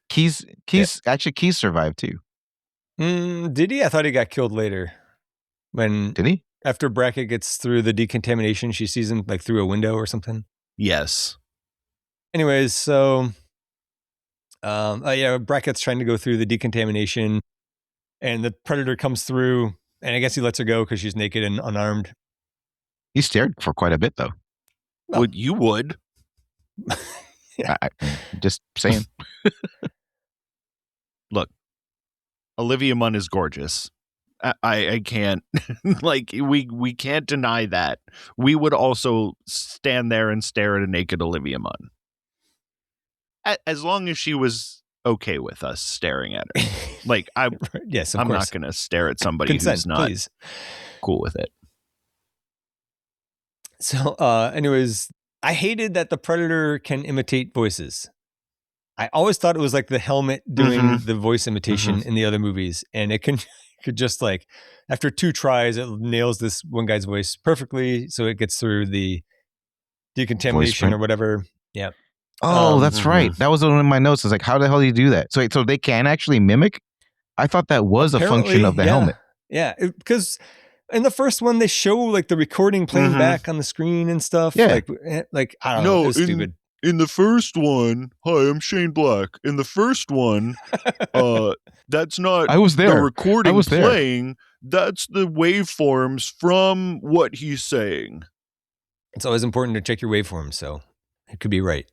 C: Keys survived too.
A: Did he? I thought he got killed later.
C: Did he?
A: After Brackett gets through the decontamination, she sees him like through a window or something.
B: Yes.
A: Anyways, so Brackett's trying to go through the decontamination, and the predator comes through, and I guess he lets her go because she's naked and unarmed.
C: He stared for quite a bit, though.
B: Well, you would.
C: Yeah. Just saying.
B: Look, Olivia Munn is gorgeous. I can't like we can't deny that. We would also stand there and stare at a naked Olivia Munn. As long as she was okay with us staring at her. Like,
A: yes,
B: I'm not going to stare at somebody who's not cool with it.
A: So, anyways, I hated that the predator can imitate voices. I always thought it was like the helmet doing the voice imitation in the other movies, and it could just, like, after 2 tries, it nails this one guy's voice perfectly, so it gets through the decontamination or whatever. Yeah.
C: Oh, that's right. That was one of my notes. It's like, how the hell do you do that? So they can actually mimic? I thought that was a function of the helmet.
A: Yeah, because in the first one, they show like the recording playing back on the screen and stuff.
C: Yeah.
A: Like I don't know. It was stupid.
B: In the first one, hi, I'm Shane Black. In the first one, that's not
C: I was there.
B: The recording
C: I was there.
B: playing. That's the waveforms from what he's saying.
A: It's always important to check your waveforms, so it could be right.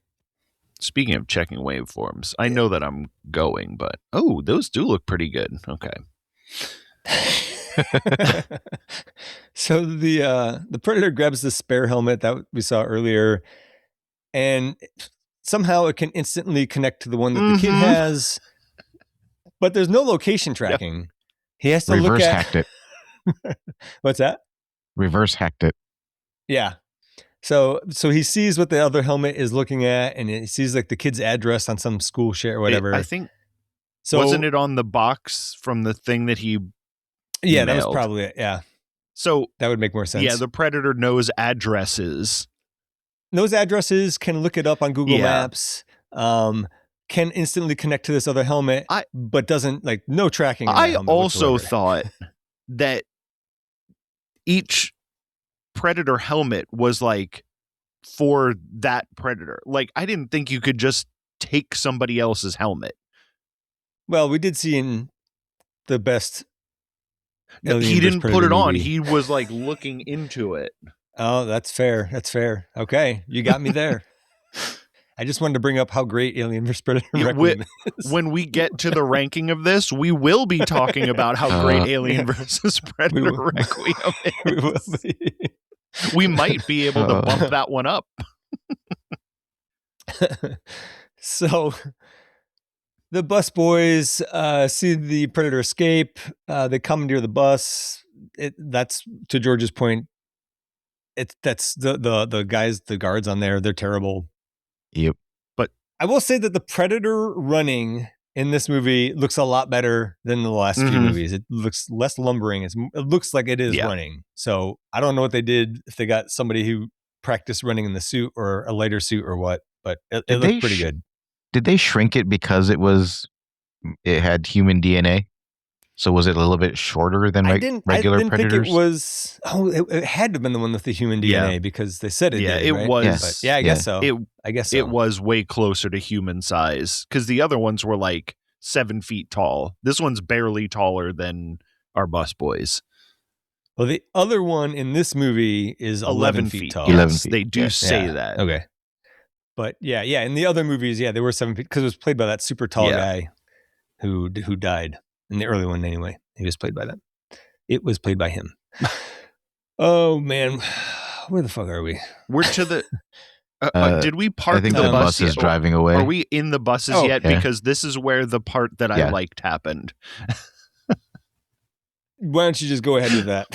B: Speaking of checking waveforms, I know that I'm going, but those do look pretty good. Okay.
A: So the predator grabs the spare helmet that we saw earlier, and somehow it can instantly connect to the one that the kid has, but there's no location tracking. Yep. He has to
C: reverse hacked it.
A: What's that?
C: Reverse hacked it.
A: Yeah. So he sees what the other helmet is looking at, and he sees like the kid's address on some school shit or whatever.
B: I think. So wasn't it on the box from the thing that he
A: Yeah, that was
B: emailed.
A: probably it. Yeah.
B: So
A: that would make more sense.
B: Yeah, the Predator knows addresses.
A: Knows addresses, can look it up on Google Maps, can instantly connect to this other helmet, but doesn't no tracking in that helmet
B: also
A: whatsoever.
B: Thought that each Predator helmet was for that Predator. I didn't think you could just take somebody else's helmet.
A: Well, we did see in the best Alien
B: he didn't
A: Predator
B: put it
A: movie.
B: on. He was looking into it.
A: Oh, that's fair. That's fair. Okay, you got me there. I just wanted to bring up how great Alien vs. Predator Requiem is.
B: When we get to the ranking of this, we will be talking about how great Alien vs. Predator Requiem is. We might be able to bump that one up.
A: So the bus boys see the Predator escape. They commandeer the bus. That's, to George's point, that's the guys, the guards on there. They're terrible.
C: Yep.
A: But I will say that the Predator running in this movie looks a lot better than the last few movies. It looks less lumbering. It looks like it is running. So I don't know what they did, if they got somebody who practiced running in the suit or a lighter suit or what, but it looked pretty good.
C: Did they shrink it because it had human DNA? So was it a little bit shorter than regular
A: Predators?
C: Think
A: it was. It had to have been the one with the human DNA because they said it.
B: Yeah,
A: did,
B: it
A: right?
B: was.
A: But I guess so. I guess so.
B: It was way closer to human size because the other ones were 7 feet tall. This one's barely taller than our bus boys.
A: Well, the other one in this movie is 11 feet tall.
C: 11 feet.
B: They do say that.
A: Okay. But yeah. In the other movies, they were 7 feet because it was played by that super tall guy who died in the early one. Anyway, he was played by that. It was played by him. Oh man, where the fuck are we?
B: We're to the. Did we park?
C: I think
B: the
C: bus is driving away.
B: Are we in the buses yet?
C: Yeah.
B: Because this is where the part that I liked happened.
A: Why don't you just go ahead with that?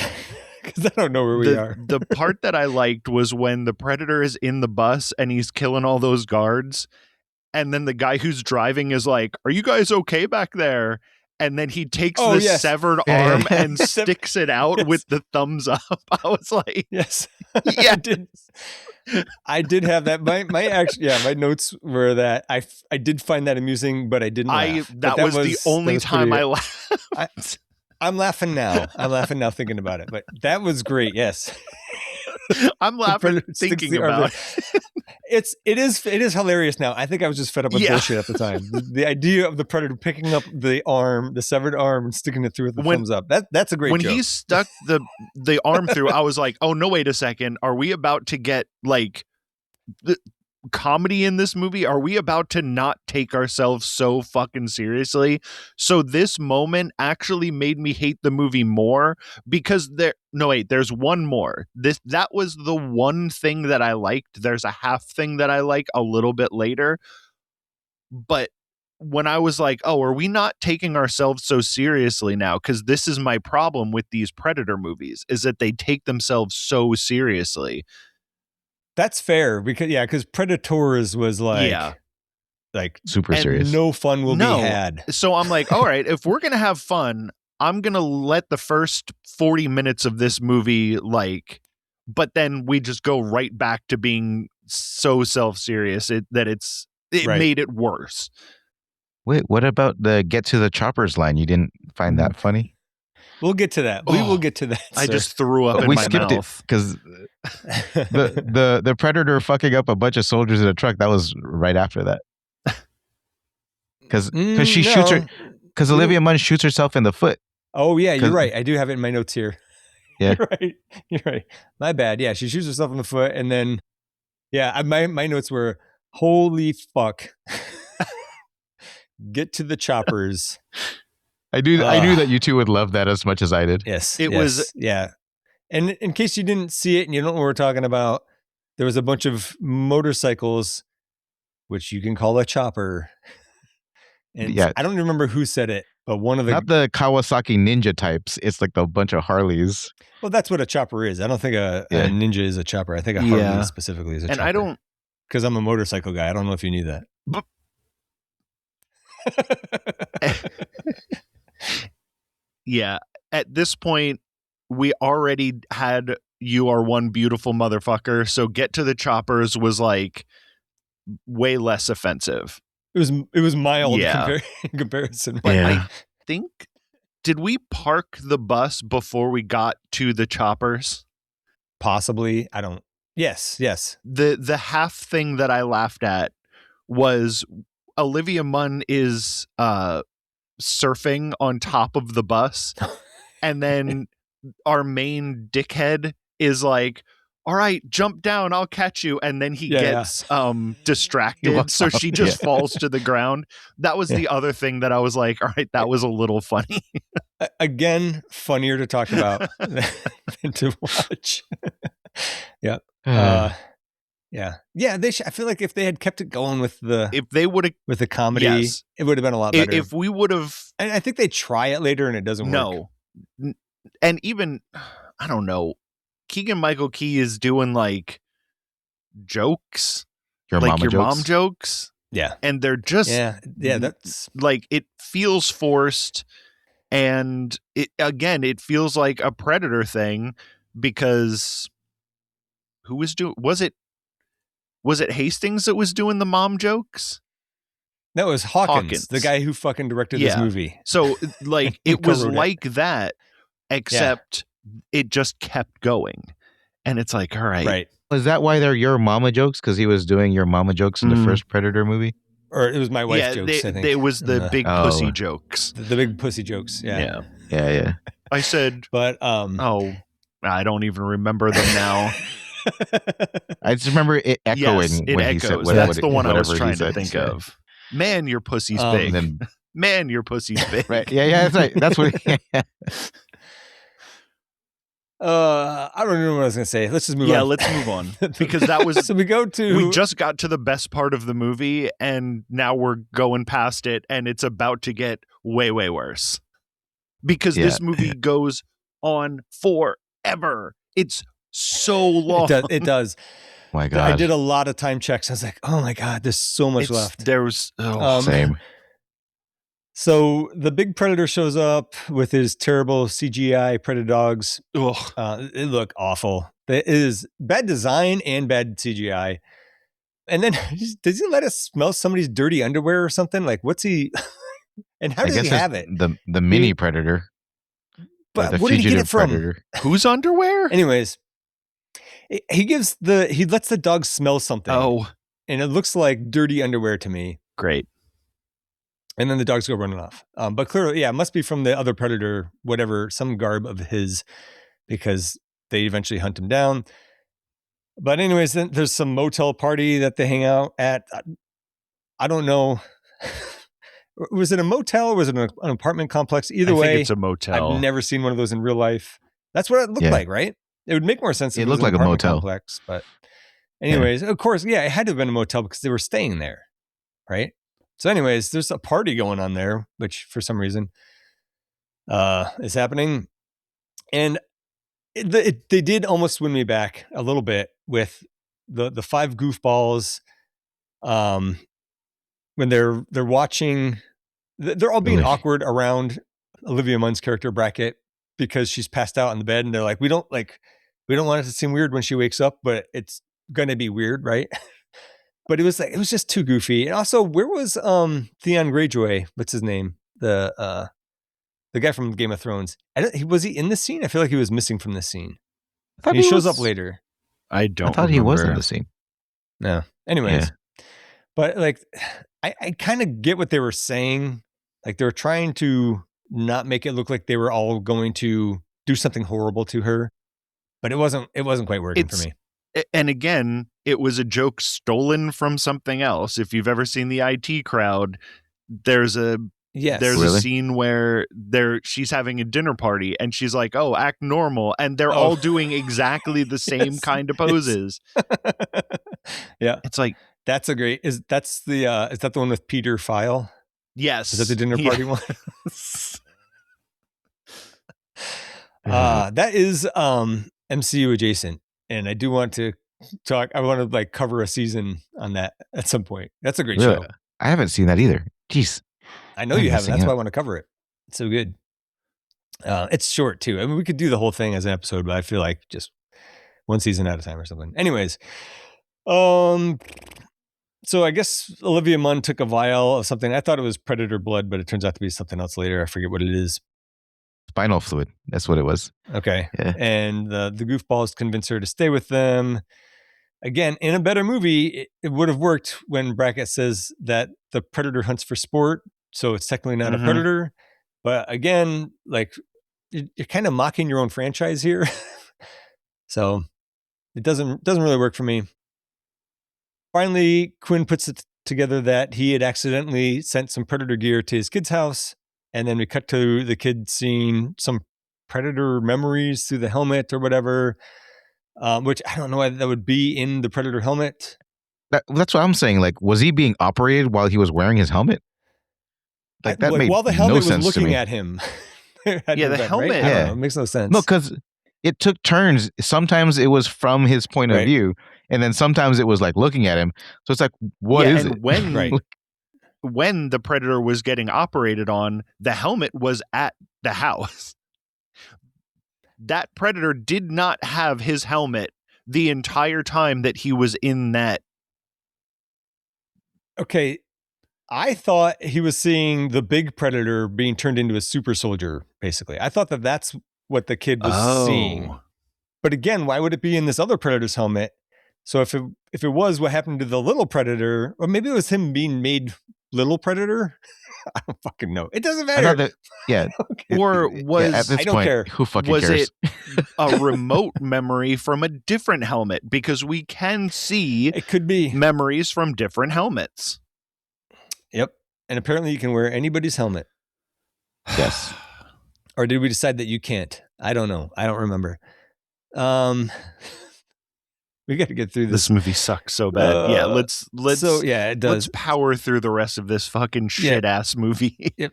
A: Because I don't know where we are.
B: The part that I liked was when the Predator is in the bus and he's killing all those guards. And then the guy who's driving is like, "Are you guys okay back there?" And then he takes severed arm and sticks it out with the thumbs up. I was like,
A: yes.
B: Yeah.
A: I did have that. My notes were that I did find that amusing, but I didn't laugh.
B: That was the only time I laughed.
A: I'm laughing now. Thinking about it, but that was great. Yes.
B: I'm laughing thinking about
A: it. It is hilarious now. I think I was just fed up with bullshit at the time. The idea of the Predator picking up the severed arm and sticking it through with the thumbs up. That's a great joke.
B: When he stuck the arm through, I was like, oh no, wait a second. Are we about to get the comedy in this movie? Are we about to not take ourselves so fucking seriously? So this moment actually made me hate the movie more because there's one more. That was the one thing that I liked. There's a half thing that I like a little bit later. But when I was like, oh, are we not taking ourselves so seriously now? Because this is my problem with these Predator movies, is that they take themselves so seriously.
A: That's fair because Predators was like
C: super serious.
A: No fun will be had.
B: So I'm like, all right, if we're gonna have fun, I'm gonna let the first 40 minutes of this movie but then we just go right back to being so self-serious that it made it worse.
C: Wait, what about the get to the choppers line? You didn't find that funny?
A: We'll get to that. We will get to that.
B: I just threw up in my mouth.
C: We skipped it because the Predator fucking up a bunch of soldiers in a truck, that was right after that. Because she shoots her. Because Olivia Munn shoots herself in the foot.
A: Oh yeah, you're right. I do have it in my notes here.
C: Yeah,
A: you're right. My bad. Yeah, she shoots herself in the foot, and then my notes were, holy fuck. Get to the choppers.
C: I knew that you two would love that as much as I did.
A: Yes. It was. Yeah. And in case you didn't see it and you don't know what we're talking about, there was a bunch of motorcycles, which you can call a chopper. And I don't remember who said it, but one of the...
C: Not the Kawasaki Ninja types. It's like a bunch of Harleys.
A: Well, that's what a chopper is. I don't think a Ninja is a chopper. I think a Harley specifically is a chopper.
B: And I don't...
A: Because I'm a motorcycle guy. I don't know if you knew that.
B: Yeah. at this point, we already had "You Are One Beautiful Motherfucker," so "Get to the Choppers" was like way less offensive.
A: It was mild
B: Yeah.
A: in comparison.
B: But
C: Yeah.
B: I think, did we park the bus before we got to the choppers?
A: Possibly. I don't. Yes.
B: The half thing that I laughed at was Olivia Munn is surfing on top of the bus, and then our main dickhead is like, all right, jump down, I'll catch you. And then he gets distracted. So she just falls to the ground. That was the other thing that I was like, all right, that was a little funny.
A: Again, funnier to talk about than to watch. Yeah. Yeah. I feel like if they had kept it going with
B: if they would have
A: with the comedy, it would have been a lot better.
B: If we would have,
A: and I think they try it later and it doesn't work.
B: No. And even, I don't know, Keegan-Michael Key is doing like jokes,
C: your
B: mom jokes.
A: Yeah.
B: And they're just,
A: that's
B: like, it feels forced. And it feels like a Predator thing, because who was doing, was it Hastings that was doing the mom jokes?
A: That was Hawkins, the guy who fucking directed this movie.
B: So like it was like that, except it just kept going. And it's like, all right.
A: Right.
C: Is that why they're your mama jokes? Because he was doing your mama jokes in the first Predator movie?
A: Or it was my wife jokes, I think.
B: It was the big pussy jokes.
A: The big pussy jokes, yeah.
B: I said,
A: but
B: I don't even remember them now.
C: I just remember it echoing
B: it
C: when
B: echoes.
C: he said
B: That's the one I was trying to
C: said.
B: think of. Man, your pussy's big. Man, your pussy's big.
C: Right. Yeah, that's right. That's what
A: I don't even know what I was going to say. Let's just move on.
B: Yeah, let's move on. Because that was...
A: So we
B: just got to the best part of the movie, and now we're going past it, and it's about to get way, way worse. Because this movie goes on forever. It's so long.
A: It does.
C: My God.
A: I did a lot of time checks. I was like, oh my God, there's so much left.
B: There was...
C: same.
A: So the big Predator shows up with his terrible CGI Predator dogs. It look awful. It is bad design and bad CGI. And then does he let us smell somebody's dirty underwear or something? Like, what's he? And how does he have it?
C: The mini Predator.
A: But what did he get it from?
C: Predator.
B: Whose underwear?
A: Anyways, he lets the dog smell something.
B: Oh,
A: and it looks like dirty underwear to me.
B: Great.
A: And then the dogs go running off. But clearly, it must be from the other Predator, whatever, some garb of his, because they eventually hunt him down. But anyways, then there's some motel party that they hang out at. I don't know. Was it a motel or was it an apartment complex? Either way,
B: I think it's a motel.
A: I've never seen one of those in real life. That's what it looked like, right? It would make more sense if
C: it looked like a motel
A: complex. But anyways, of course, it had to have been a motel because they were staying there, right? So anyways, there's a party going on there, which for some reason is happening. And they did almost win me back a little bit with the five goofballs. When they're watching, they're all being awkward around Olivia Munn's character Brackett because she's passed out in the bed, and they're like, we don't want it to seem weird when she wakes up, but it's gonna be weird, right? But it was just too goofy. And also, where was Theon Greyjoy? What's his name? The guy from Game of Thrones. Was he in this scene? I feel like he was missing from this scene. He shows up later.
B: I thought
C: he was in the scene.
A: No. Anyways, but like, I kind of get what they were saying. Like they were trying to not make it look like they were all going to do something horrible to her, but it wasn't quite working for me.
B: And again, it was a joke stolen from something else. If you've ever seen the IT Crowd, there's a scene where she's having a dinner party and she's like, "Oh, act normal," and they're all doing exactly the same kind of poses.
A: Yeah,
B: it's like
A: that's a great. Is that the one with Peter File?
B: Yes,
A: is that the dinner party one? That is MCU adjacent. And I do want to talk. I want to cover a season on that at some point. That's a great show.
C: I haven't seen that either. Jeez.
A: I know you haven't. That's why I want to cover it. It's so good. It's short too. I mean, we could do the whole thing as an episode, but I feel like just one season at a time or something. Anyways, so I guess Olivia Munn took a vial of something. I thought it was predator blood, but it turns out to be something else later. I forget what it is.
C: Spinal fluid. That's what it was.
A: Okay.
C: Yeah.
A: And the goofballs convince her to stay with them. Again, in a better movie, it would have worked when Brackett says that the predator hunts for sport, so it's technically not a predator. But again, like, you're kind of mocking your own franchise here. So it doesn't really work for me. Finally, Quinn puts it together that he had accidentally sent some predator gear to his kid's house. And then we cut to the kid seeing some predator memories through the helmet or whatever, which I don't know why that would be in the predator helmet.
C: That's what I'm saying. Like, was he being operated while he was wearing his helmet? Like, that made
A: while the helmet
C: no
A: was
C: sense
A: looking
C: to me.
A: at him.
B: The helmet.
A: Right? I don't know, it makes no sense.
C: No, because it took turns. Sometimes it was from his point of view, and then sometimes it was like looking at him. So it's like, what is it?
B: When the predator was getting operated on, the helmet was at the house. That predator did not have his helmet the entire time that he was in that.
A: Okay. I thought he was seeing the big predator being turned into a super soldier, basically. I thought that that's what the kid was seeing. But again, why would it be in this other predator's helmet? So if it was what happened to the little predator, or maybe it was him being made little predator. I don't fucking know. It doesn't matter.
B: Or was
C: at this
B: I don't
C: point,
B: care.
C: Who fucking
B: was
C: cares?
B: it a remote memory from a different helmet? Because we can see
A: it could be
B: memories from different helmets.
A: Yep. And apparently you can wear anybody's helmet.
C: Yes.
A: Or did we decide that you can't? I don't know. I don't remember. We got to get through this.
B: This movie sucks so bad. Yeah, let's
A: So yeah, it does.
B: Let's power through the rest of this fucking shit ass movie.
A: Yep.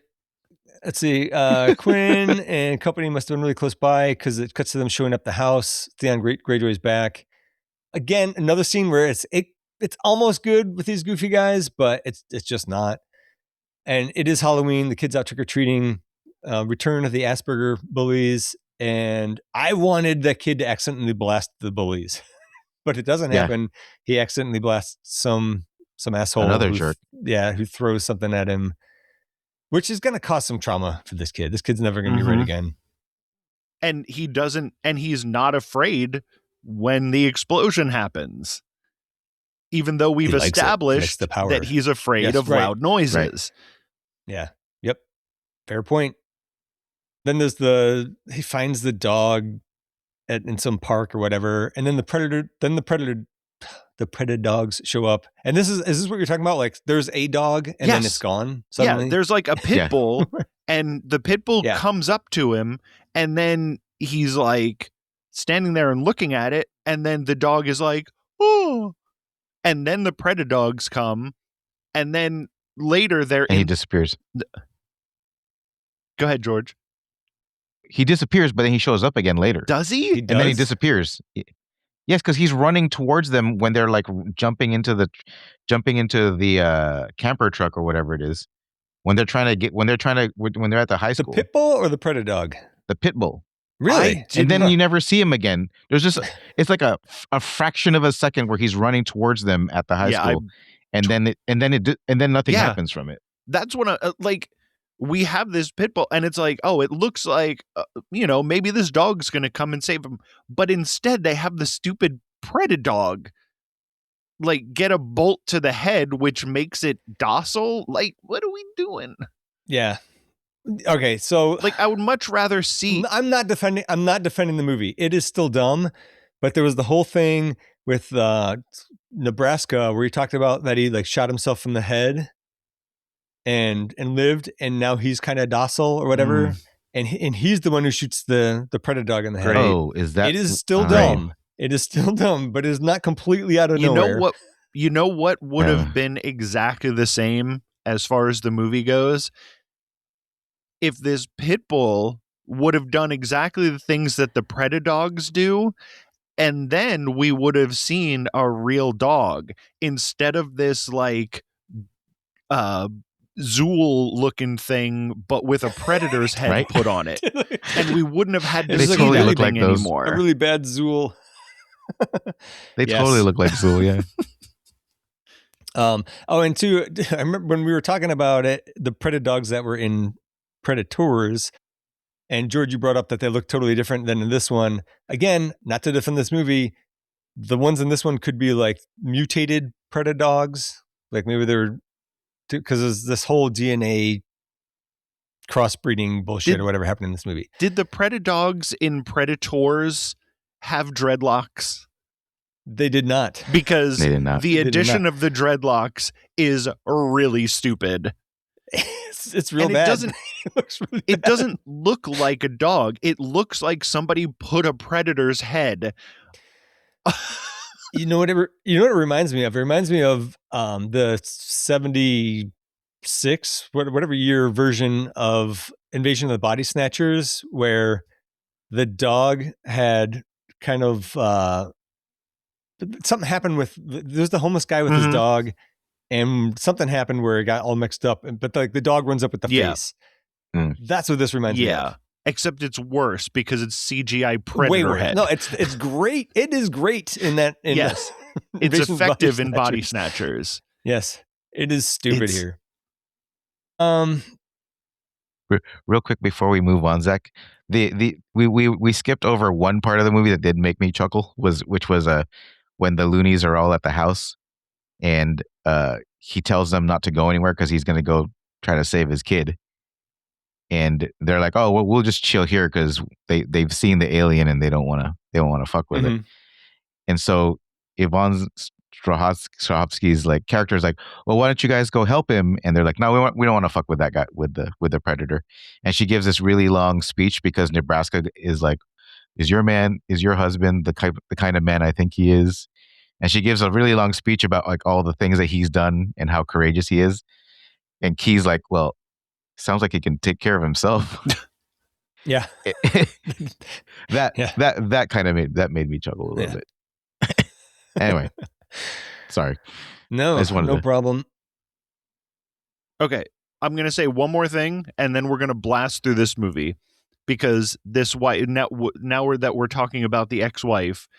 A: Let's see. Quinn and company must have been really close by because it cuts to them showing up the house. Theon Greyjoy's back. Again, another scene where it's almost good with these goofy guys, but it's just not. And it is Halloween. The kids out trick-or-treating. Return of the Asperger bullies. And I wanted that kid to accidentally blast the bullies. But it doesn't happen. He accidentally blasts some asshole.
C: Another jerk.
A: Yeah, who throws something at him, which is going to cause some trauma for this kid. This kid's never going to be right again.
B: And he's not afraid when the explosion happens. Even though we've established that he's afraid of loud noises. Right.
A: Yeah. Yep. Fair point. Then there's he finds the dog in some park or whatever, and then the predator dogs show up. And is this what you're talking about? Like, there's a dog and then it's gone suddenly?
B: Yeah, there's like a pit bull, and the pit bull comes up to him, and then he's like standing there and looking at it, and then the dog is like, oh, and then the predator dogs come, and then later
C: he disappears.
B: Go ahead, George.
C: He disappears, but then he shows up again later.
B: Does he?
C: And then he disappears. Yes, because he's running towards them when they're like jumping into the camper truck or whatever it is. When they're at the high school.
A: The pit bull or the predator dog?
C: The pit bull.
A: Really?
C: And then you never see him again. There's just it's like a fraction of a second where he's running towards them at the high school, and then nothing happens from it.
B: That's when we have this pit bull, and it's like, oh, it looks like, maybe this dog's going to come and save him. But instead, they have the stupid predator dog, like, get a bolt to the head, which makes it docile. Like, what are we doing?
A: Yeah. Okay, so
B: like, I would much rather see.
A: I'm not defending the movie. It is still dumb, but there was the whole thing with Nebraska where he talked about that he like shot himself in the head. And lived, and now he's kind of docile or whatever, and he's the one who shoots the predator dog in the head.
C: Oh, is that?
A: It is still dumb. It is still dumb, but it is not completely out of nowhere.
B: You know what would have been exactly the same as far as the movie goes? If this pit bull would have done exactly the things that the predator dogs do, and then we would have seen a real dog instead of this like Zool looking thing, but with a predator's head
C: Right?
B: put on it, and we wouldn't have had to
A: They
B: see
A: totally
B: that
A: look
B: thing
C: like those-
B: anymore.
A: A really bad Zool.
C: They
A: Yes.
C: totally look like Zool, yeah.
A: And two, I remember when we were talking about it, the Predadogs that were in Predators, and George, you brought up that they look totally different than in this one. Again, not to defend this movie, the ones in this one could be like mutated Predadogs, like maybe they're because there's this whole DNA crossbreeding bullshit or whatever happened in this movie.
B: Did the Predadogs in Predators have dreadlocks?
A: They did not.
B: Because
C: They did not.
B: the
A: They did
B: addition
A: not.
B: of the dreadlocks is really stupid.
A: It's real
B: And
A: bad.
B: it
A: looks really
B: It
A: bad.
B: doesn't look like a dog. It looks like somebody put a predator's head.
A: You know what it reminds me of? It reminds me of the 76 whatever year version of Invasion of the Body Snatchers, where the dog had kind of something happened with there's the homeless guy with his dog, and something happened where it got all mixed up, but like the dog runs up with the face. That's what this reminds me of.
B: Except it's worse because it's CGI predator
A: Way worse.
B: head.
A: No, it's great. It is great in that.
B: Yes. It's
A: Invasion of the
B: effective in Body
A: Snatchers.
B: Snatchers.
A: Yes, it is stupid
B: It's-
A: here.
C: Real quick before we move on, Zach, we skipped over one part of the movie that did make me chuckle, which was when the loonies are all at the house, and he tells them not to go anywhere because he's going to go try to save his kid, and they're like, "Oh, well, we'll just chill here because they've seen the alien and they don't want to fuck with it." And so Yvonne Strahovski's like character is like, "Well, why don't you guys go help him?" And they're like, "No, we don't want to fuck with that guy, with the predator." And she gives this really long speech because Nebraska is like, "Is your husband the kind of man I think he is?" And she gives a really long speech about like all the things that he's done and how courageous he is. And Key's like, "Well, sounds like he can take care of himself."
A: Yeah.
C: That kind of made me chuckle a little bit. Anyway, sorry.
A: No problem.
B: Okay, I'm going to say one more thing, and then we're going to blast through this movie, because this wife, now that we're talking about the ex-wife,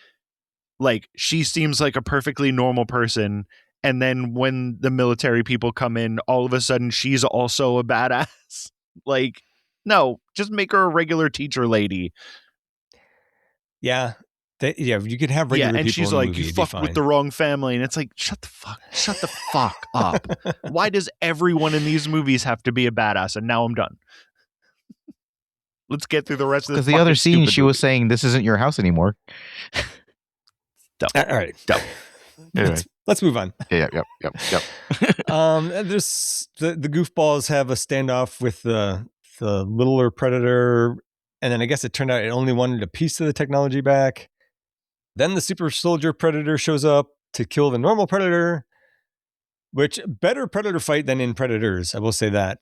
B: like, she seems like a perfectly normal person, and then when the military people come in, all of a sudden she's also a badass. Like, no, just make her a regular teacher lady.
A: Yeah. You could have regular people.
B: And she's
A: in the
B: like,
A: movie,
B: "You
A: it'd be
B: fucked with
A: fine."
B: the wrong family," and it's like, shut the fuck up. Why does everyone in these movies have to be a badass? And now I'm done. Let's get through the rest of this.
C: Because the other scene, she was saying, "This isn't your house anymore."
A: All right.
C: Anyway.
A: Let's move on.
C: Yep.
A: There's the goofballs have a standoff with the littler predator, and then I guess it turned out it only wanted a piece of the technology back. Then the super soldier predator shows up to kill the normal predator, which better predator fight than in Predators, I will say that.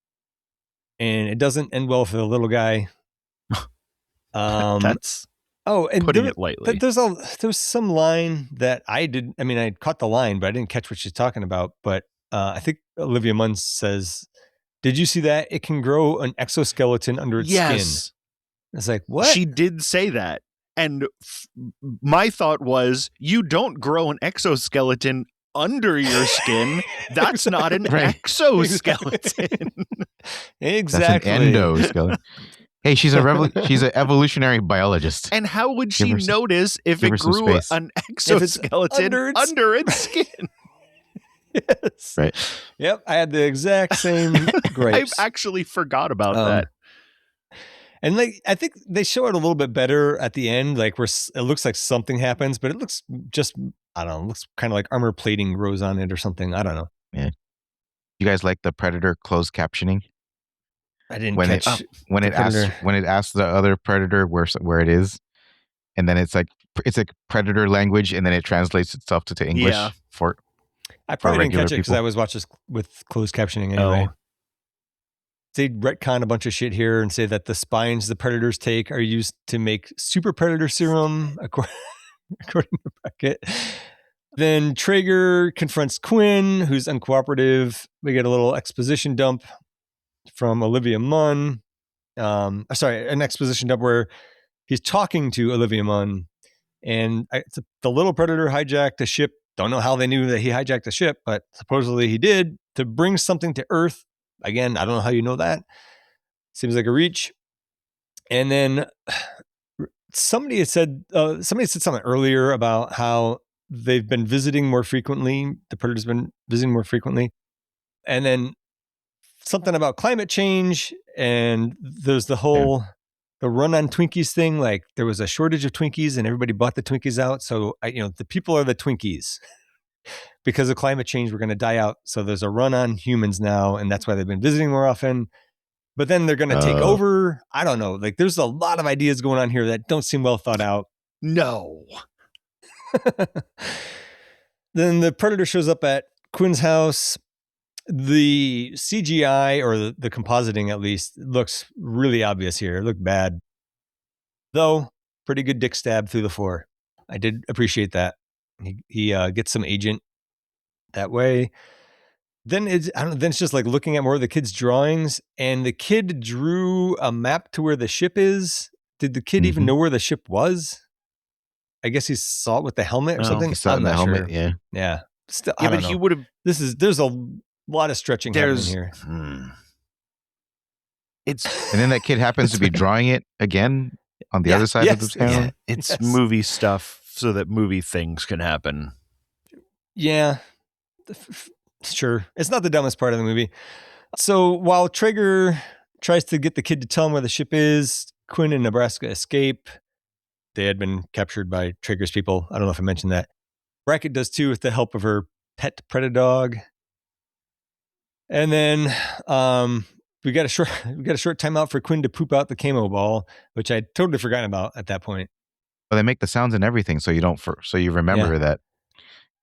A: And it doesn't end well for the little guy.
B: That's
A: and
B: putting it lightly.
A: There's some line that I caught the line, but I didn't catch what she's talking about. But I think Olivia Munn says, "Did you see that? It can grow an exoskeleton under its skin." It's like, what?
B: She did say that. And my thought was, you don't grow an exoskeleton under your skin. That's not an exoskeleton.
A: Exactly.
C: That's an endoskeleton. Hey, she's an evolutionary biologist.
B: And how would she notice if it grew an exoskeleton under its skin?
A: Yes.
C: Right.
A: Yep. I had the exact same grapes.
B: I actually forgot about that.
A: And like, I think they show it a little bit better at the end, like where it looks like something happens, but it looks just, I don't know, it looks kind of like armor plating grows on it or something. I don't know.
C: Yeah. You guys like the Predator closed captioning?
A: I didn't
C: when
A: catch
C: when it asks the other predator where it is, and then it's like predator language, and then it translates itself to English for.
A: I probably didn't catch it because I always watch this with closed captioning anyway. They retcon a bunch of shit here and say that the spines the predators take are used to make super predator serum, according to Beckett. Then Traeger confronts Quinn, who's uncooperative. We get a little exposition dump from Olivia Munn. An exposition dump where he's talking to Olivia Munn, and the little predator hijacked a ship. Don't know how they knew that he hijacked a ship, but supposedly he did to bring something to Earth. Again, I don't know how you know that. Seems like a reach. And then somebody said something earlier about how they've been visiting more frequently. The predator's been visiting more frequently. And then something about climate change. And there's the whole the run on Twinkies thing. Like there was a shortage of Twinkies and everybody bought the Twinkies out. So, the people are the Twinkies. Because of climate change, we're going to die out. So there's a run on humans now. And that's why they've been visiting more often. But then they're going to take over. I don't know. Like there's a lot of ideas going on here that don't seem well thought out.
B: No.
A: Then the predator shows up at Quinn's house. The CGI, or the compositing at least, looks really obvious here. It looked bad. Though, pretty good dick stab through the floor. I did appreciate that. He gets some agent that way. Then it's just like looking at more of the kid's drawings, and the kid drew a map to where the ship is. Did the kid even know where the ship was? I guess he saw it with the helmet or something.
C: He saw it in the helmet,
A: sure. Yeah. Still,
B: Yeah, but he would have.
A: There's a lot of stretching happening here.
C: And then that kid happens to be drawing it again on the other side of the town.
B: Yeah, it's movie stuff so that movie things can happen.
A: Yeah. Sure. It's not the dumbest part of the movie. So while Traeger tries to get the kid to tell him where the ship is, Quinn and Nebraska escape. They had been captured by Traeger's people. I don't know if I mentioned that. Brackett does too with the help of her pet Predadog. And then we got a short timeout for Quinn to poop out the camo ball, which I'd totally forgotten about at that point.
C: Well, they make the sounds and everything, so you remember that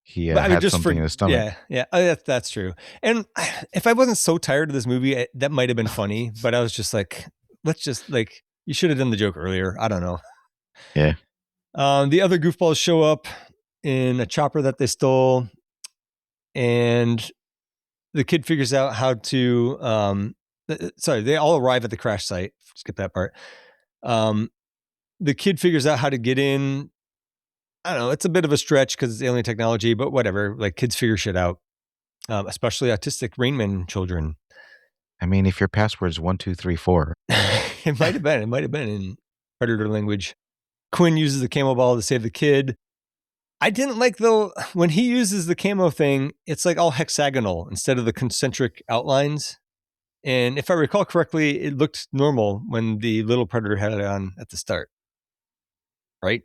C: he had something in his stomach.
A: Yeah, that's true. And if I wasn't so tired of this movie, that might have been funny. But I was just like, you should have done the joke earlier. I don't know.
C: Yeah.
A: The other goofballs show up in a chopper that they stole, and the kid figures out how to. They all arrive at the crash site. Skip that part. The kid figures out how to get in. I don't know. It's a bit of a stretch because it's alien technology, but whatever. Like kids figure shit out, especially autistic Rainman children.
C: I mean, if your password's 1234,
A: it might have been. It might have been in Predator language. Quinn uses the camo ball to save the kid. I didn't like, though, when he uses the camo thing, it's like all hexagonal instead of the concentric outlines. And if I recall correctly, it looked normal when the little predator had it on at the start. Right?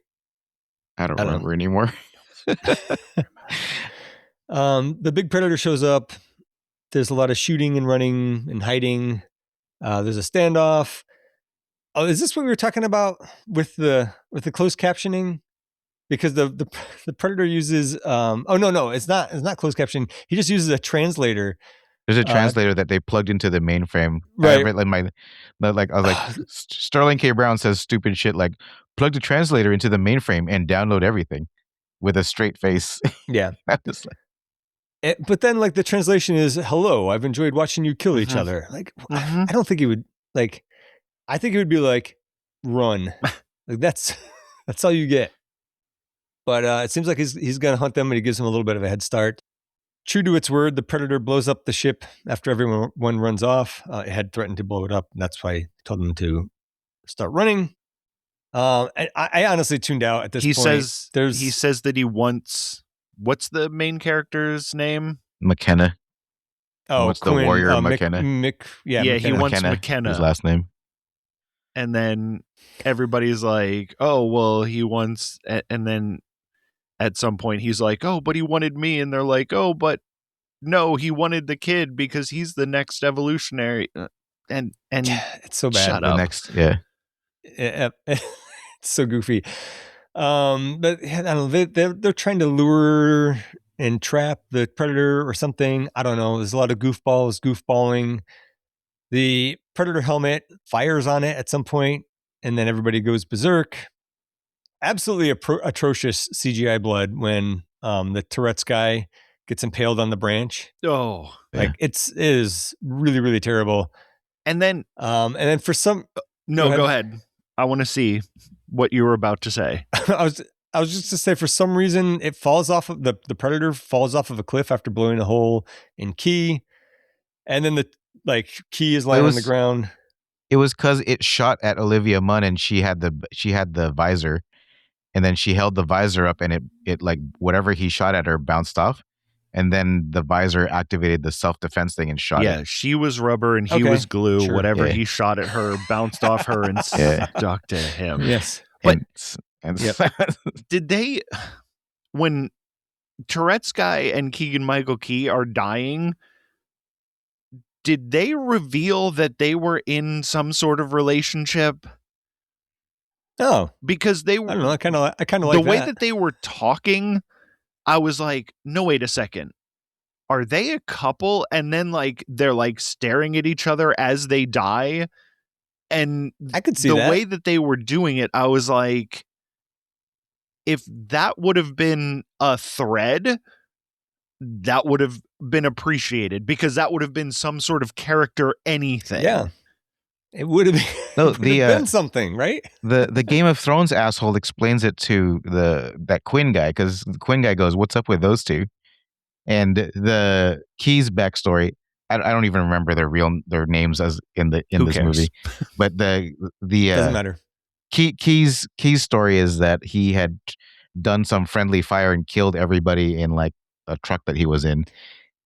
C: I don't remember anymore.
A: The big predator shows up. There's a lot of shooting and running and hiding. There's a standoff. Oh, is this what we were talking about with the closed captioning? Because the predator uses no, it's not closed captioning. He just uses a translator.
C: There's a translator that they plugged into the mainframe.
A: Right.
C: I was like, Sterling K. Brown says stupid shit like, plug the translator into the mainframe and download everything with a straight face.
A: Yeah.
C: I'm just like,
A: but then like the translation is, hello, I've enjoyed watching you kill each other. Like, I don't think he would like, I think it would be like, run. Like that's all you get. But it seems like he's going to hunt them, and he gives him a little bit of a head start. True to its word, the predator blows up the ship after everyone runs off. It had threatened to blow it up, and that's why he told them to start running. I honestly tuned out at this point.
B: He says that he wants. What's the main character's name?
C: McKenna.
A: Oh,
C: what's the warrior McKenna?
B: McKenna. He wants McKenna.
C: His last name.
B: And then everybody's like, "Oh, well, he wants," and then at some point he's like, "Oh, but he wanted me," and they're like, "Oh, but no, he wanted the kid because he's the next evolutionary." And
A: it's so bad.
B: Shut up.
A: It's so goofy. But I don't know. They're trying to lure and trap the predator or something. I don't know. There's a lot of goofballing. The predator helmet fires on it at some point, and then everybody goes berserk. Absolutely atrocious CGI blood when The Tourette's guy gets impaled on the branch.
B: Oh,
A: like it is really, really terrible.
B: And then
A: for some,
B: go ahead. I want to see what you were about to say.
A: I was just to say, for some reason, it falls off of the Predator falls off of a cliff after blowing a hole in Key, and then Key is lying on the ground.
C: It was because it shot at Olivia Munn, and she had the visor, and then she held the visor up, and it like whatever he shot at her bounced off, and then the visor activated the self-defense thing and shot.
B: Yeah, she was rubber and he was glue. Sure. Whatever he shot at her bounced off her and stuck to him.
A: Yes,
B: but did they, when Tourette's guy and Keegan-Michael Key are dying, did they reveal that they were in some sort of relationship?
A: No,
B: because they.
A: I don't know. I kind of like
B: the way that they were talking. I was like, no, wait a second. Are they a couple? And then they're staring at each other as they die. And
A: I could see
B: the way that they were doing it. I was like, if that would have been a thread, that would have been appreciated, because that would have been some sort of character anything.
A: Yeah. It would have been something, right?
C: The Game of Thrones asshole explains it to that Quinn guy, because the Quinn guy goes, "What's up with those two?" And the Key's backstory, I don't even remember their names as in this movie, but the
A: doesn't matter.
C: Key's story is that he had done some friendly fire and killed everybody in like a truck that he was in,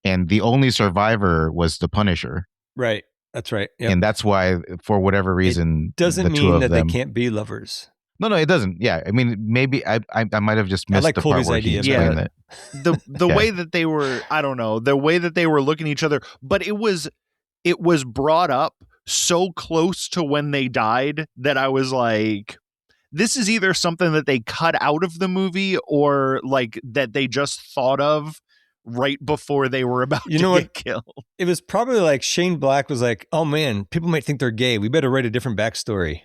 C: and the only survivor was the Punisher.
A: Right. That's right. Yep.
C: And that's why, for whatever reason,
A: it doesn't mean that they can't be lovers.
C: No, it doesn't. Yeah, I mean, maybe I might have just missed the
A: Colby's
C: part where he explained that.
B: The way that they were, I don't know, the way that they were looking at each other, but it was brought up so close to when they died that I was like, this is either something that they cut out of the movie or that they just thought of right before they were about to get killed.
A: It was probably Shane Black was like, oh man, people might think they're gay. We better write a different backstory.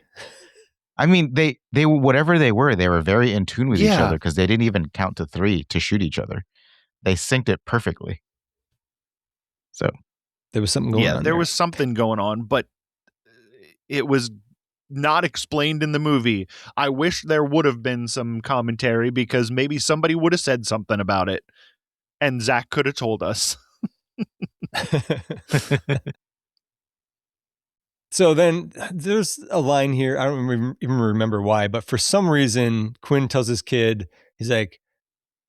C: I mean, they were whatever they were very in tune with each other, because they didn't even count to 3 to shoot each other. They synced it perfectly. So
A: there was something going on.
B: Yeah, there was something going on, but it was not explained in the movie. I wish there would have been some commentary, because maybe somebody would have said something about it. And Zach could have told us.
A: So then there's a line here. I don't even remember why, but for some reason, Quinn tells his kid, he's like,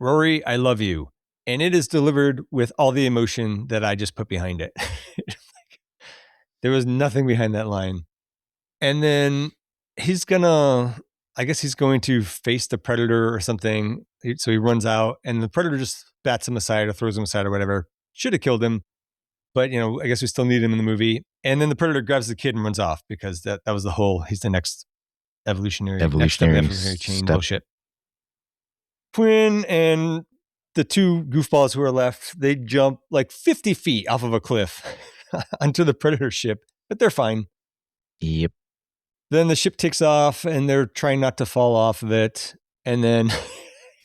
A: Rory, I love you. And it is delivered with all the emotion that I just put behind it. There was nothing behind that line. And then I guess he's going to face the Predator or something. So he runs out, and the Predator just bats him aside or throws him aside or whatever. Should have killed him, but I guess we still need him in the movie. And then the Predator grabs the kid and runs off, because that was the whole, he's the next evolutionary chain bullshit. Quinn and the 2 goofballs who are left, they jump 50 feet off of a cliff onto the Predator ship, but they're fine.
C: Yep.
A: Then the ship takes off, and they're trying not to fall off of it. And then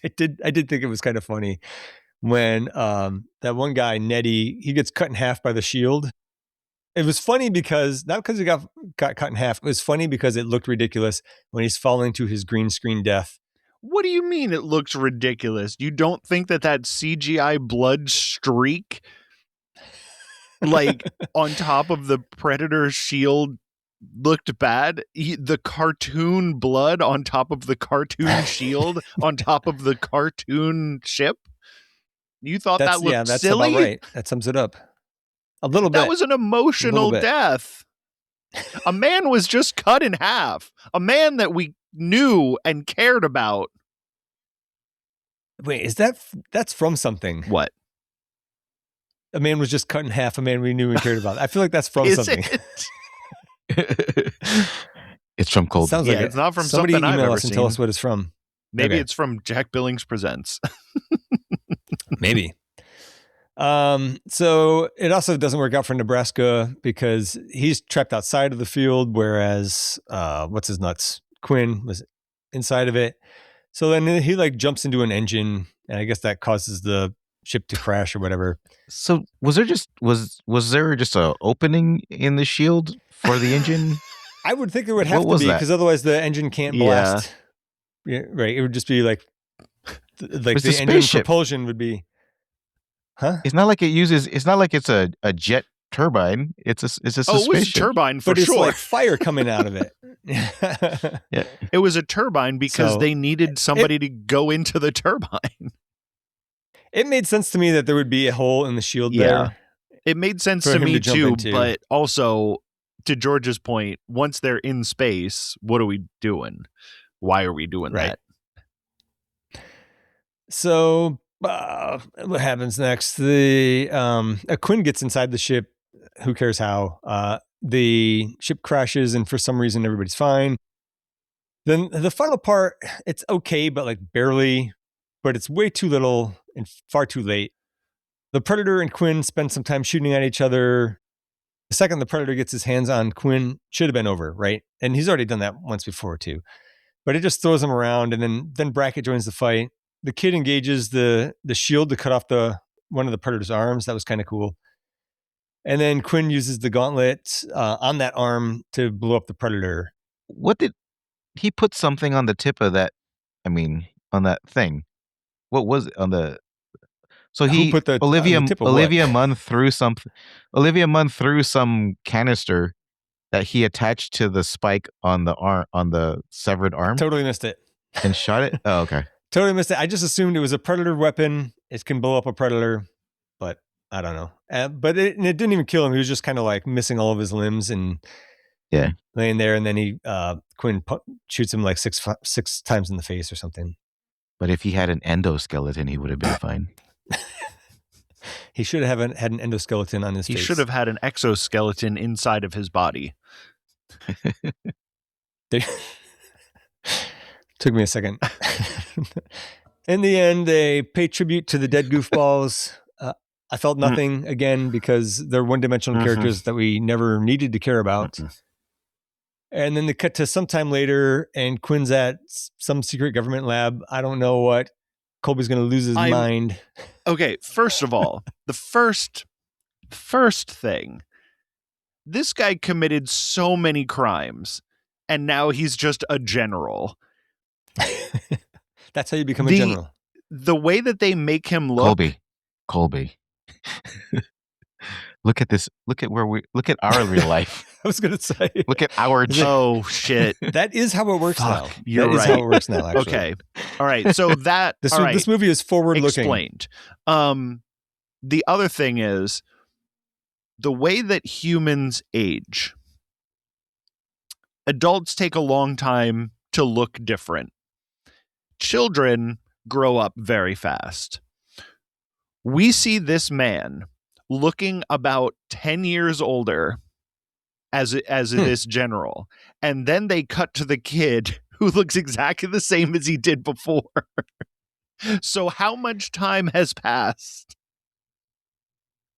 A: I did think it was kind of funny when that one guy, Nettie, he gets cut in half by the shield. It was funny because, not because he got cut in half, it was funny because it looked ridiculous when he's falling to his green screen death.
B: What do you mean it looks ridiculous? You don't think that CGI blood streak on top of the Predator's shield looked bad? The cartoon blood on top of the cartoon shield on top of the cartoon ship? You thought that looked
A: that's
B: silly?
A: About right. That sums it up. A little bit.
B: That was an emotional death. A man was just cut in half. A man that we knew and cared about.
A: Wait, that's from something?
B: What?
A: A man was just cut in half. A man we knew and cared about. I feel like that's from something.
C: It's from Colby.
A: Sounds like
B: it's not from
A: somebody
B: something I've
A: email
B: ever
A: us and
B: seen.
A: tell us what it's from.
B: Maybe it's from Jack Billings Presents.
A: Maybe. So it also doesn't work out for Nebraska, because he's trapped outside of the field, whereas what's his nuts? Quinn was inside of it. So then he like jumps into an engine, and I guess that causes the ship to crash or whatever.
C: So was there just a opening in the shield for the engine?
A: I would think there would have
C: What
A: to
C: was
A: be,
C: that?
A: because otherwise the engine can't blast. Yeah, right. It would just be like the engine propulsion would be. Huh?
C: It's not like it's not like it's a jet turbine. It's a spaceship.
B: It was a turbine for
A: but
B: sure.
A: It's like fire coming out of it.
C: Yeah.
B: It was a turbine because they needed somebody to go into the turbine.
A: It made sense to me that there would be a hole in the shield there.
B: It made sense to me too, but also to George's point, once they're in space, what are we doing? Why are we doing that?
A: So what happens next? Quinn gets inside the ship. Who cares how? The ship crashes, and for some reason everybody's fine. Then the final part, it's okay, but like barely, but it's way too little and far too late. The Predator and Quinn spend some time shooting at each other. The second the Predator gets his hands on Quinn, should have been over, right? And he's already done that once before too. But it just throws him around, and then Brackett joins the fight. The kid engages the shield to cut off one of the Predator's arms. That was kind of cool. And then Quinn uses the gauntlet on that arm to blow up the Predator.
C: What did he put something on the tip of that? I mean, on that thing. What was it on the? So he put Olivia Munn threw something. Olivia Munn threw some canister that he attached to the spike on the arm, on the severed arm.
A: Totally missed it.
C: And shot it. Oh, okay.
A: Totally missed it. I just assumed it was a Predator weapon. It can blow up a Predator, but I don't know. But it didn't even kill him. He was just kind of like missing all of his limbs and laying there. And then Quinn shoots him like six times in the face or something.
C: But if he had an endoskeleton, he would have been fine.
A: He should have had an endoskeleton on his face.
B: He should have had an exoskeleton inside of his body.
A: Took me a second. In the end, they pay tribute to the dead goofballs. I felt nothing again because they're one-dimensional characters that we never needed to care about. And then they cut to sometime later, and Quinn's at some secret government lab. I don't know what. Colby's going to lose his mind.
B: Okay, first of all, the first thing, this guy committed so many crimes, and now he's just a general.
A: That's how you become a general.
B: The way that they make him look.
C: Colby. Look at this. Look at our real life.
A: I was going to say.
C: Look at our.
B: Oh, shit.
A: That is how it works now.
B: You're right.
A: That is how it works now, actually.
B: Okay. All right. So
A: this movie is forward-looking.
B: Explained. The other thing is the way that humans age. Adults take a long time to look different. Children grow up very fast. We see this man looking about 10 years older as this general, and then they cut to the kid who looks exactly the same as he did before. So how much time has passed?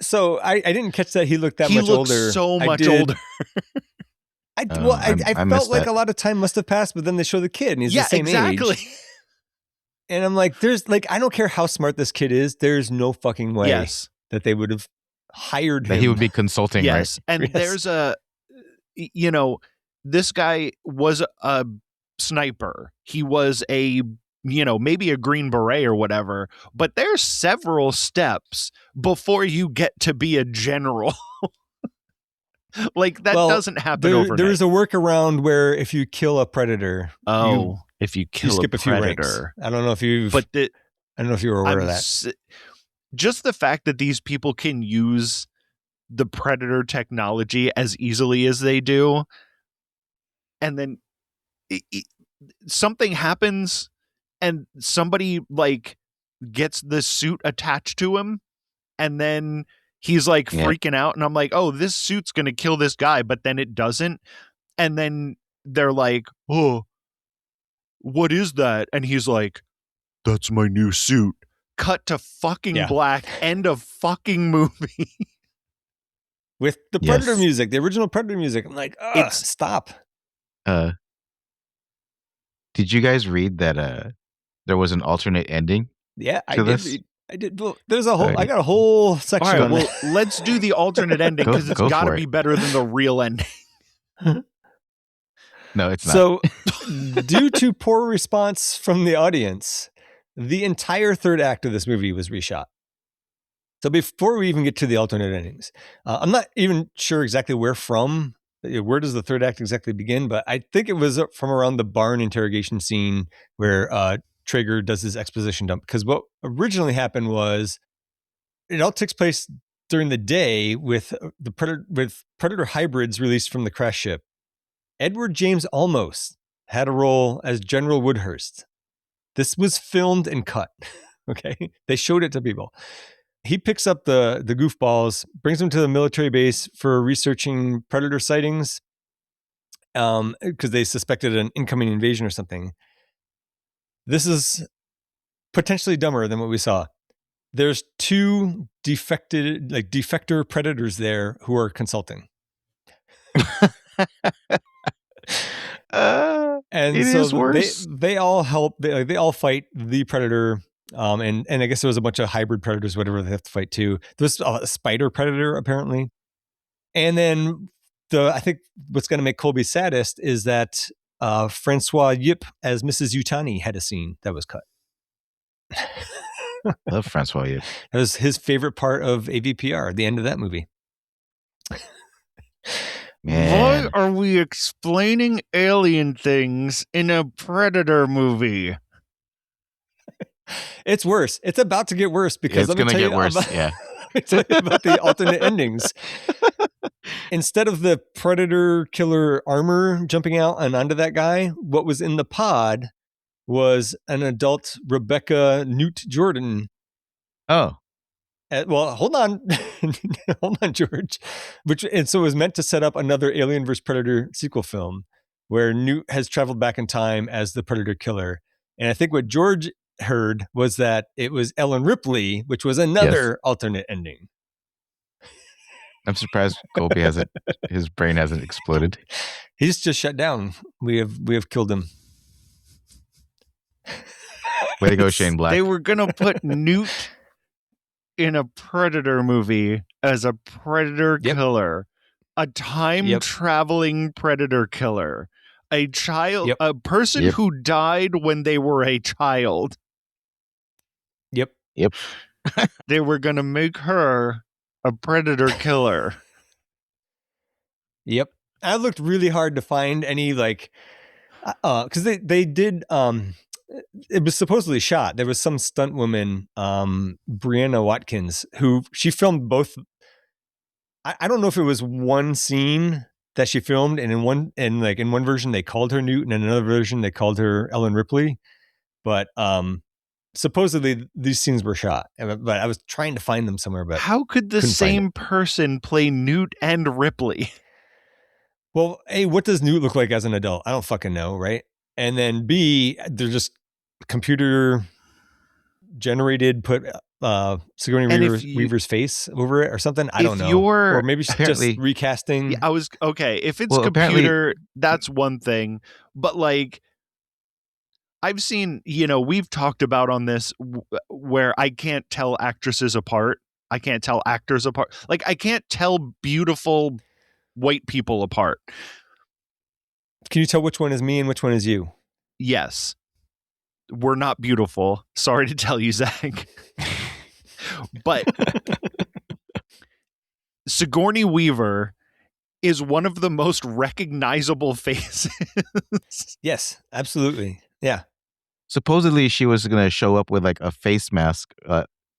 A: So I didn't catch that he looked that much older.
B: He looks so much older.
A: I felt like a lot of time must have passed, but then they show the kid and he's the same age. And I'm like, I don't care how smart this kid is. There's no fucking way that they would have hired him.
C: That he would be consulting, right?
B: And there's this guy was a sniper. He was maybe a Green Beret or whatever, but there's several steps before you get to be a general. That doesn't happen overnight.
A: There is a workaround where if you kill a predator,
B: if you kill
A: skip a few ranks. I don't know if you were aware of that.
B: Just the fact that these people can use the predator technology as easily as they do, and then something happens and somebody gets the suit attached to him, and then he's freaking out, and I'm like, oh, this suit's gonna kill this guy, but then it doesn't, and then they're like, oh, what is that? And he's like, that's my new suit. Cut to fucking black. End of fucking movie.
A: With the Predator music, the original Predator music. I'm like, stop.
C: Did you guys read that there was an alternate ending?
A: Yeah, I
C: to
A: did.
C: this?
A: I did. Well, there's a whole. I got a whole section.
B: All right,
A: on
B: well,
A: that.
B: let's do the alternate ending because it's
C: Go
B: got to
C: for
B: be
C: it.
B: better than the real ending.
C: No, it's not.
A: So, due to poor response from the audience, the entire third act of this movie was reshot. So before we even get to the alternate endings, I'm not even sure exactly where does the third act exactly begin, but I think it was from around the barn interrogation scene where Traeger does his exposition dump. Because what originally happened was it all takes place during the day with Predator hybrids released from the crash ship. Edward James Olmos had a role as General Woodhurst. This was filmed and cut. Okay, they showed it to people. He picks up the goofballs, brings them to the military base for researching Predator sightings because they suspected an incoming invasion or something. This is potentially dumber than what we saw. There's 2 defector predators there who are consulting. And
C: it
A: so
C: is worse.
A: they all help. They all fight the predator. And I guess there was a bunch of hybrid predators, whatever they have to fight too. There's a spider predator apparently. And then I think what's going to make Colby saddest is that Francois Yip as Mrs. Yutani had a scene that was cut.
C: Love Francois Yip.
A: That was his favorite part of AVPR, the end of that movie.
C: Man.
B: Why are we explaining alien things in a Predator movie?
A: It's worse. It's about to get worse because
C: It's going to get worse. Yeah.
A: Let me tell you about the alternate endings. Instead of the Predator killer armor jumping out and onto that guy, what was in the pod was an adult Rebecca Newt Jordan.
C: Oh.
A: Well, hold on. Hold on, George. And so it was meant to set up another Alien vs. Predator sequel film where Newt has traveled back in time as the Predator killer. And I think what George heard was that it was Ellen Ripley, which was another alternate ending.
C: I'm surprised Colby his brain hasn't exploded.
A: He's just shut down. We have killed him.
C: Way to go, Shane Black.
B: They were going to put Newt in a Predator movie as a Predator killer, a time-traveling Predator killer, a child, a person who died when they were a child.
A: Yep.
B: They were going to make her a Predator killer.
A: Yep. I looked really hard to find any because they did it was supposedly shot. There was some stunt woman, Brianna Watkins, who she filmed both. I don't know if it was one scene that she filmed, and in one version they called her Newt, and in another version they called her Ellen Ripley. But supposedly these scenes were shot. But I was trying to find them somewhere. But
B: how could the same person play Newt and Ripley?
A: Well, A, what does Newt look like as an adult? I don't fucking know, right? And then B, they're just computer generated, put Sigourney Weaver's face over it or something. I don't know. Or maybe she's just recasting.
B: Yeah, if it's computer, that's one thing. But I've seen, we've talked about on this where I can't tell actresses apart. I can't tell actors apart. I can't tell beautiful white people apart.
A: Can you tell which one is me and which one is you?
B: Yes. We're not beautiful. Sorry to tell you, Zach. But Sigourney Weaver is one of the most recognizable faces.
A: Yes, absolutely. Yeah.
C: Supposedly she was going to show up with a face mask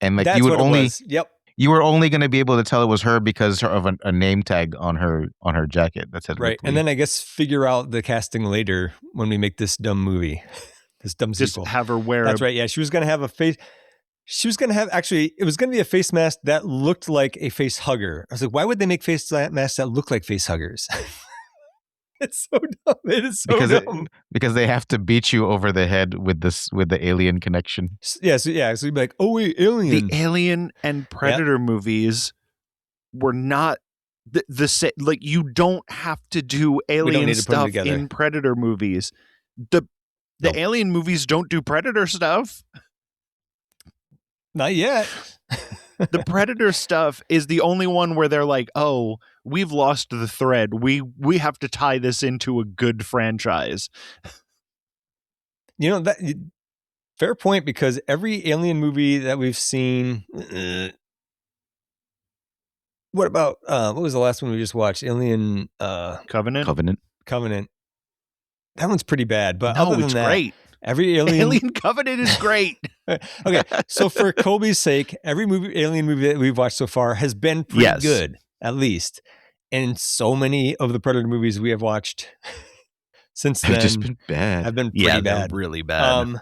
C: and
A: that's
C: you would
A: what
C: only
A: it was. Yep.
C: You were only going to be able to tell it was her because of a name tag on her jacket that said
A: right.
C: Ripley.
A: And then I guess figure out the casting later when we make this dumb movie, this dumb sequel.
B: Just have her wear.
A: That's right. Yeah, she was going to have a face. She was going to have it was going to be a face mask that looked like a face hugger. I was like, why would they make face masks that look like face huggers? It's so dumb. It is so dumb.
C: Because they have to beat you over the head with the alien connection.
A: Yeah. So you'd be like, oh wait, Alien.
B: The Alien and Predator movies were not the same. You don't have to do alien stuff in Predator movies. The Alien movies don't do Predator stuff.
A: Not yet.
B: The Predator stuff is the only one where they're like, oh, we've lost the thread. We have to tie this into a good franchise.
A: That fair point, because every Alien movie that we've seen. What about what was the last one we just watched? Alien
B: Covenant.
A: That one's pretty bad, but
B: no,
A: other than
B: it's
A: that,
B: great.
A: Every Alien
B: Covenant is great.
A: Okay, so for Colby's sake, every Alien movie that we've watched so far has been pretty good, at least. And so many of the Predator movies we have watched since then
C: have just been bad.
A: Have been pretty bad,
B: really bad.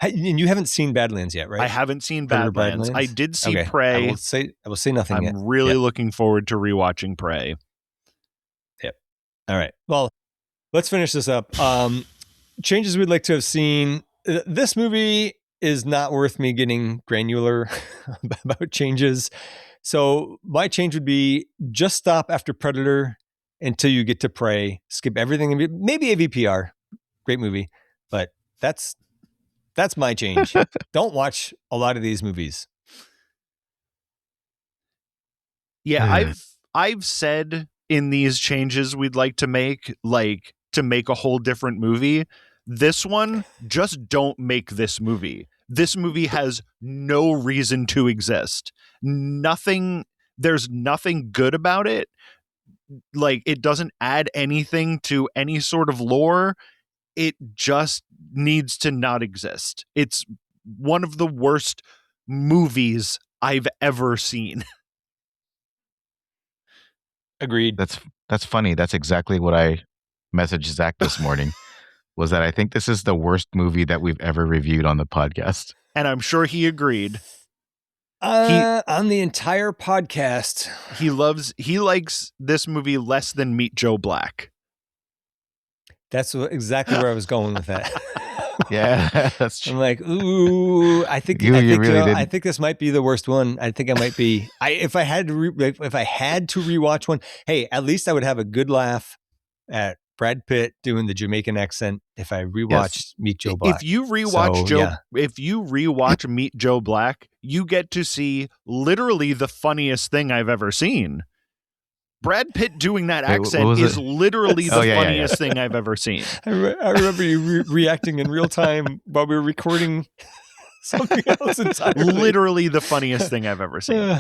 A: And you haven't seen Badlands yet, right?
B: I haven't seen Badlands. I did see Prey.
A: I will say nothing yet.
B: I'm really looking forward to rewatching Prey.
A: Yep. All right. Well, let's finish this up. Changes we'd like to have seen. This movie is not worth me getting granular about changes. So my change would be just stop after Predator until you get to Prey. Skip everything. Maybe AVPR. Great movie. But that's my change. Don't watch a lot of these movies.
B: Yeah, I've said in these changes we'd like to make a whole different movie. This one, just don't make this movie. This movie has no reason to exist. There's nothing good about it. Like, it doesn't add anything to any sort of lore. It just needs to not exist. It's one of the worst movies I've ever seen.
A: Agreed.
C: That's funny. That's exactly what I messaged Zach this morning. Was that I think this is the worst movie that we've ever reviewed on the podcast.
B: And I'm sure he agreed.
A: On the entire podcast.
B: He likes this movie less than Meet Joe Black.
A: That's exactly where I was going with that.
C: Yeah, that's true.
A: I'm like, ooh, I think this might be the worst one. I think I might be. If I had to rewatch one, hey, at least I would have a good laugh at Brad Pitt doing the Jamaican accent if I rewatched Meet Joe Black.
B: If you rewatch Meet Joe Black, you get to see literally the funniest thing I've ever seen. Brad Pitt doing that accent is literally the funniest thing I've ever seen.
A: I remember you reacting in real time while we were recording something else entirely.
B: Literally the funniest thing I've ever seen.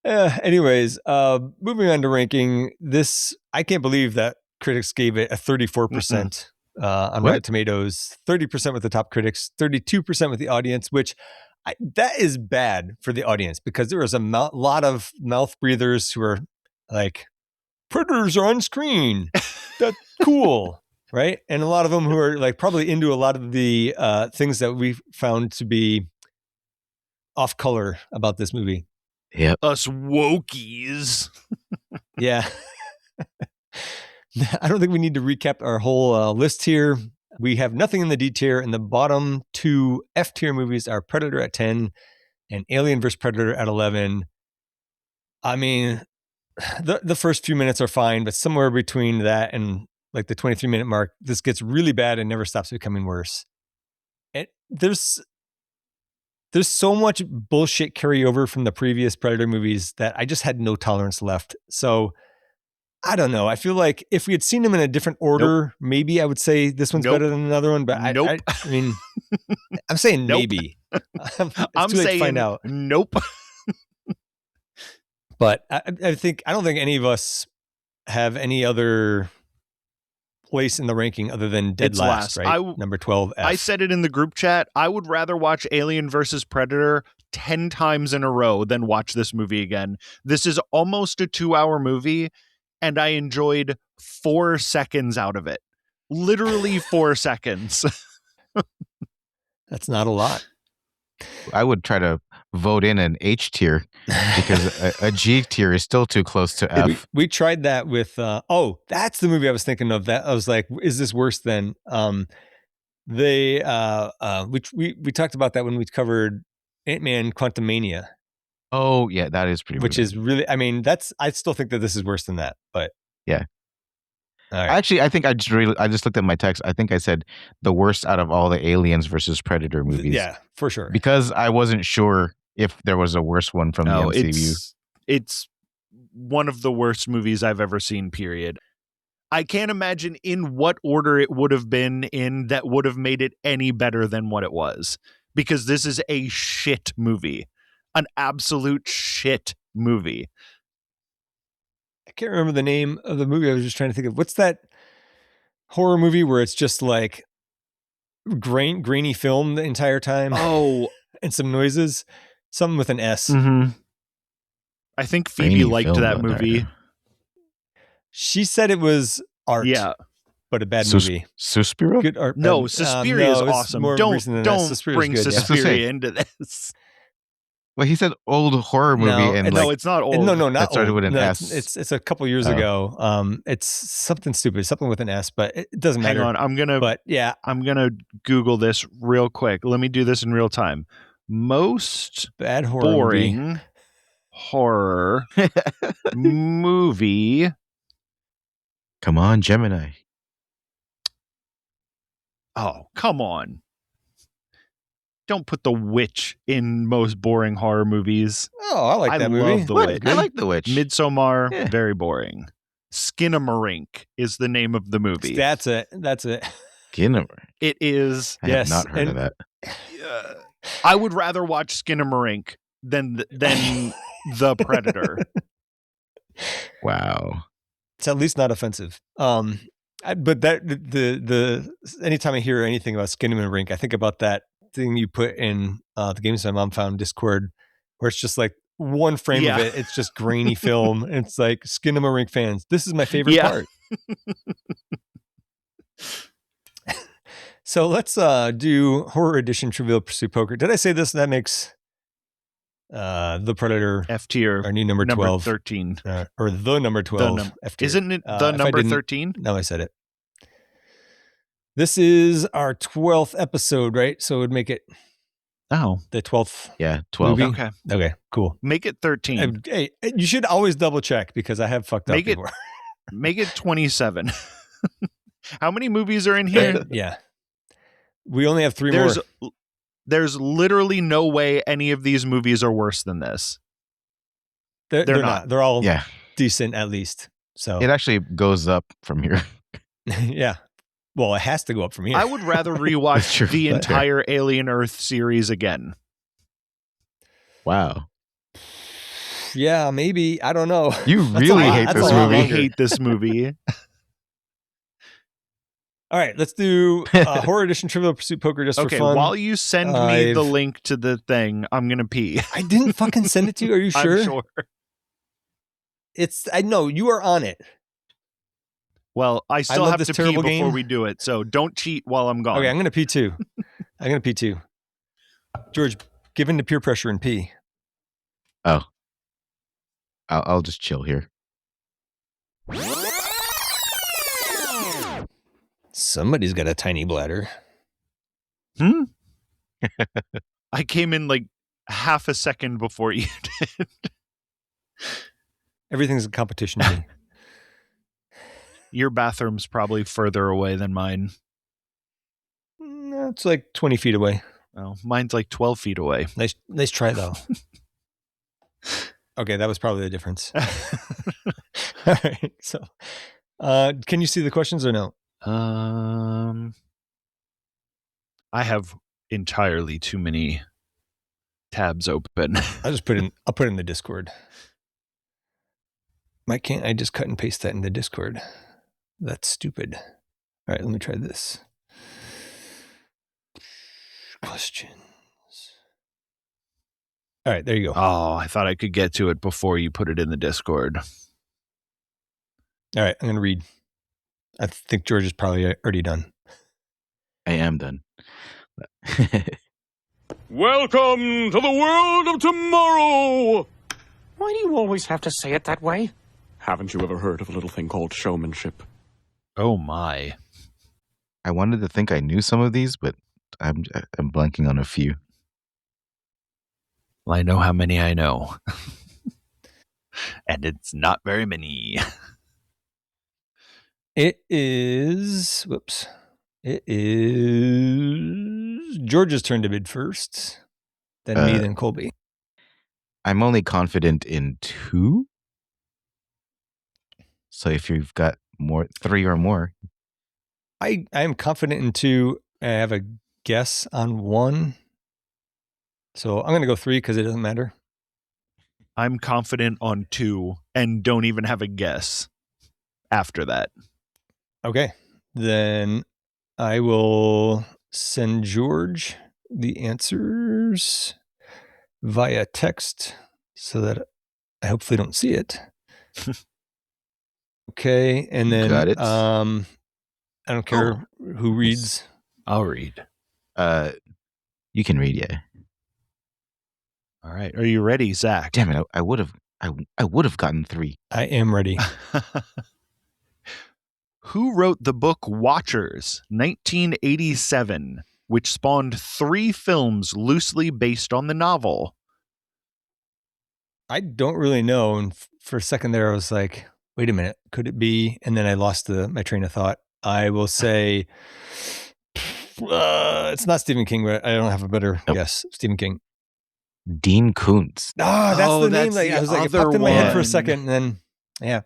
A: Anyways, moving on to ranking this. I can't believe that critics gave it a 34% on Rotten Tomatoes, 30% with the top critics, 32% with the audience, which that is bad for the audience because there was a lot of mouth breathers who are like, predators are on screen. That's cool. Right. And a lot of them who are like probably into a lot of the things that we found to be off color about this movie.
C: Yep.
B: Us wokies.
A: Yeah. I don't think we need to recap our whole list here. We have nothing in the D tier, and the bottom two F tier movies are Predator at 10 and Alien vs. Predator at 11. I mean, the first few minutes are fine, but somewhere between that and like the 23-minute mark, this gets really bad and never stops becoming worse. There's so much bullshit carryover from the previous Predator movies that I just had no tolerance left. So I don't know. I feel like if we had seen them in a different order, maybe I would say this one's better than another one. But I mean, I'm saying maybe. It's too late to find out.
B: Nope.
A: But I don't think any of us have any other place in the ranking other than dead last, right? Number 12.
B: I said it in the group chat. I would rather watch Alien versus Predator 10 times in a row than watch this movie again. This is almost a 2-hour movie. And I enjoyed 4 seconds out of it. Literally 4 seconds.
A: That's not a lot.
C: I would try to vote in an H tier because a G tier is still too close to F.
A: We tried that with, that's the movie I was thinking of. That I was like, is this worse than we talked about that when we covered Ant-Man Quantumania.
C: Oh yeah, that is pretty.
A: Which is really, I mean, I still think that this is worse than that, but
C: yeah.
A: All right.
C: Actually, I think I just looked at my text. I think I said the worst out of all the Aliens versus Predator movies.
A: Yeah, for sure.
C: Because I wasn't sure if there was a worse one from the MCU.
B: It's one of the worst movies I've ever seen, period. I can't imagine in what order it would have been in that would have made it any better than what it was. Because this is a shit movie. An absolute shit movie.
A: I can't remember the name of the movie. I was just trying to think of what's that horror movie where it's just like grainy film the entire time.
B: Oh,
A: and some noises. Something with an S.
B: Mm-hmm. I think Phoebe liked that movie.
A: She said it was art.
B: Yeah.
A: But a bad movie.
C: Suspiria?
A: Good art.
B: No, Suspiria is awesome. Don't bring Suspiria into this.
C: Well, he said old horror movie,
B: no, it's not old.
A: No, not
C: that started
A: old.
C: with an S.
A: It's a couple years ago. It's something stupid, something with an S, but it doesn't matter.
B: Hang on, I'm gonna Google this real quick. Let me do this in real time. Most
A: bad horror
B: boring
A: movie.
B: Horror movie.
C: Come on, Gemini.
B: Oh, come on. Don't put The Witch in most boring horror movies.
A: Oh, I like that movie.
B: I love The Witch.
C: I like The Witch.
B: Midsommar, very boring. Skinamarink is the name of the movie.
A: That's it.
C: Skinamarink.
B: It is.
C: I have not heard of that.
B: I would rather watch Skinamarink than The Predator.
C: Wow.
A: It's at least not offensive. But that the anytime I hear anything about Skinamarink, I think about that thing you put in the Games My Mom Found Discord, where it's just like one frame of it. It's just grainy film. And it's like Skinamarink fans. This is my favorite part. So let's do Horror Edition Trivial Pursuit Poker. Did I say this? That makes the Predator
B: F tier.
A: Our new number 12.
B: 13.
A: Or the number 12. F tier.
B: Isn't it the number 13?
A: No, I said it. This is our 12th episode, right? So it would make it the 12th.
C: Yeah, 12.
A: Movie? Okay, cool.
B: Make it 13.
A: Hey, you should always double check because I have fucked up before.
B: Make it 27. How many movies are in here?
A: Yeah. We only have 3 more.
B: There's literally no way any of these movies are worse than this.
A: They're not. They're all decent at least. So
C: it actually goes up from here.
A: Yeah. Well, it has to go up from here.
B: I would rather rewatch the entire Alien Earth series again.
C: Wow.
A: Yeah, maybe. I don't know.
C: You really hate this movie.
B: I hate this movie.
A: All right, let's do Horror Edition Trivial Pursuit Poker just for fun.
B: Okay, while you send me the link to the thing, I'm going to pee.
A: I didn't fucking send it to you. Are you sure?
B: I'm sure.
A: I know you are on it.
B: Well, I still have to pee before we do it, so don't cheat while I'm gone.
A: Okay, I'm going to pee too. George, give in to peer pressure and pee.
C: Oh. I'll just chill here.
A: Somebody's got a tiny bladder.
B: I came in like half a second before you did.
A: Everything's a competition to me.
B: Your bathroom's probably further away than mine.
A: No, it's like 20 feet away.
B: Oh, mine's like 12 feet away.
A: Nice try, though. Okay, that was probably the difference. All right, so can you see the questions or no?
B: I have entirely too many tabs open.
A: I'll put it in the Discord. Why can't I just cut and paste that in the Discord? That's stupid. All right, let me try this. Questions. All right, there you go.
B: Oh, I thought I could get to it before you put it in the Discord.
A: All right, I'm going to read. I think George is probably already done.
C: I am done.
D: Welcome to the world of tomorrow!
E: Why do you always have to say it that way?
D: Haven't you ever heard of a little thing called showmanship?
B: Oh my.
C: I wanted to think I knew some of these, but I'm blanking on a few.
B: Well, I know how many I know. And it's not very many.
A: It is. Whoops. It is George's turn to bid first, then me, then Colby.
C: I'm only confident in 2. So if you've got 3 or more.
A: I am confident in 2. I have a guess on 1. So I'm going to go 3 because it doesn't matter.
B: I'm confident on 2 and don't even have a guess after that.
A: Okay. Then I will send George the answers via text so that I hopefully don't see it. Okay. And then
C: Got it.
A: I don't care who reads.
B: I'll read.
C: You can read, yeah.
B: All right. Are you ready, Zach?
C: Damn it! I would have gotten 3.
A: I am ready.
B: Who wrote the book Watchers, 1987, which spawned 3 films loosely based on the novel?
A: I don't really know. And for a second there, I was like, wait a minute, could it be? And then I lost my train of thought. I will say it's not Stephen King, but I don't have a better guess. Stephen King.
C: Dean Koontz.
A: Oh, that's the name.
B: That's
A: I was like, it
B: other
A: popped in my head for a
B: one.
A: second, and then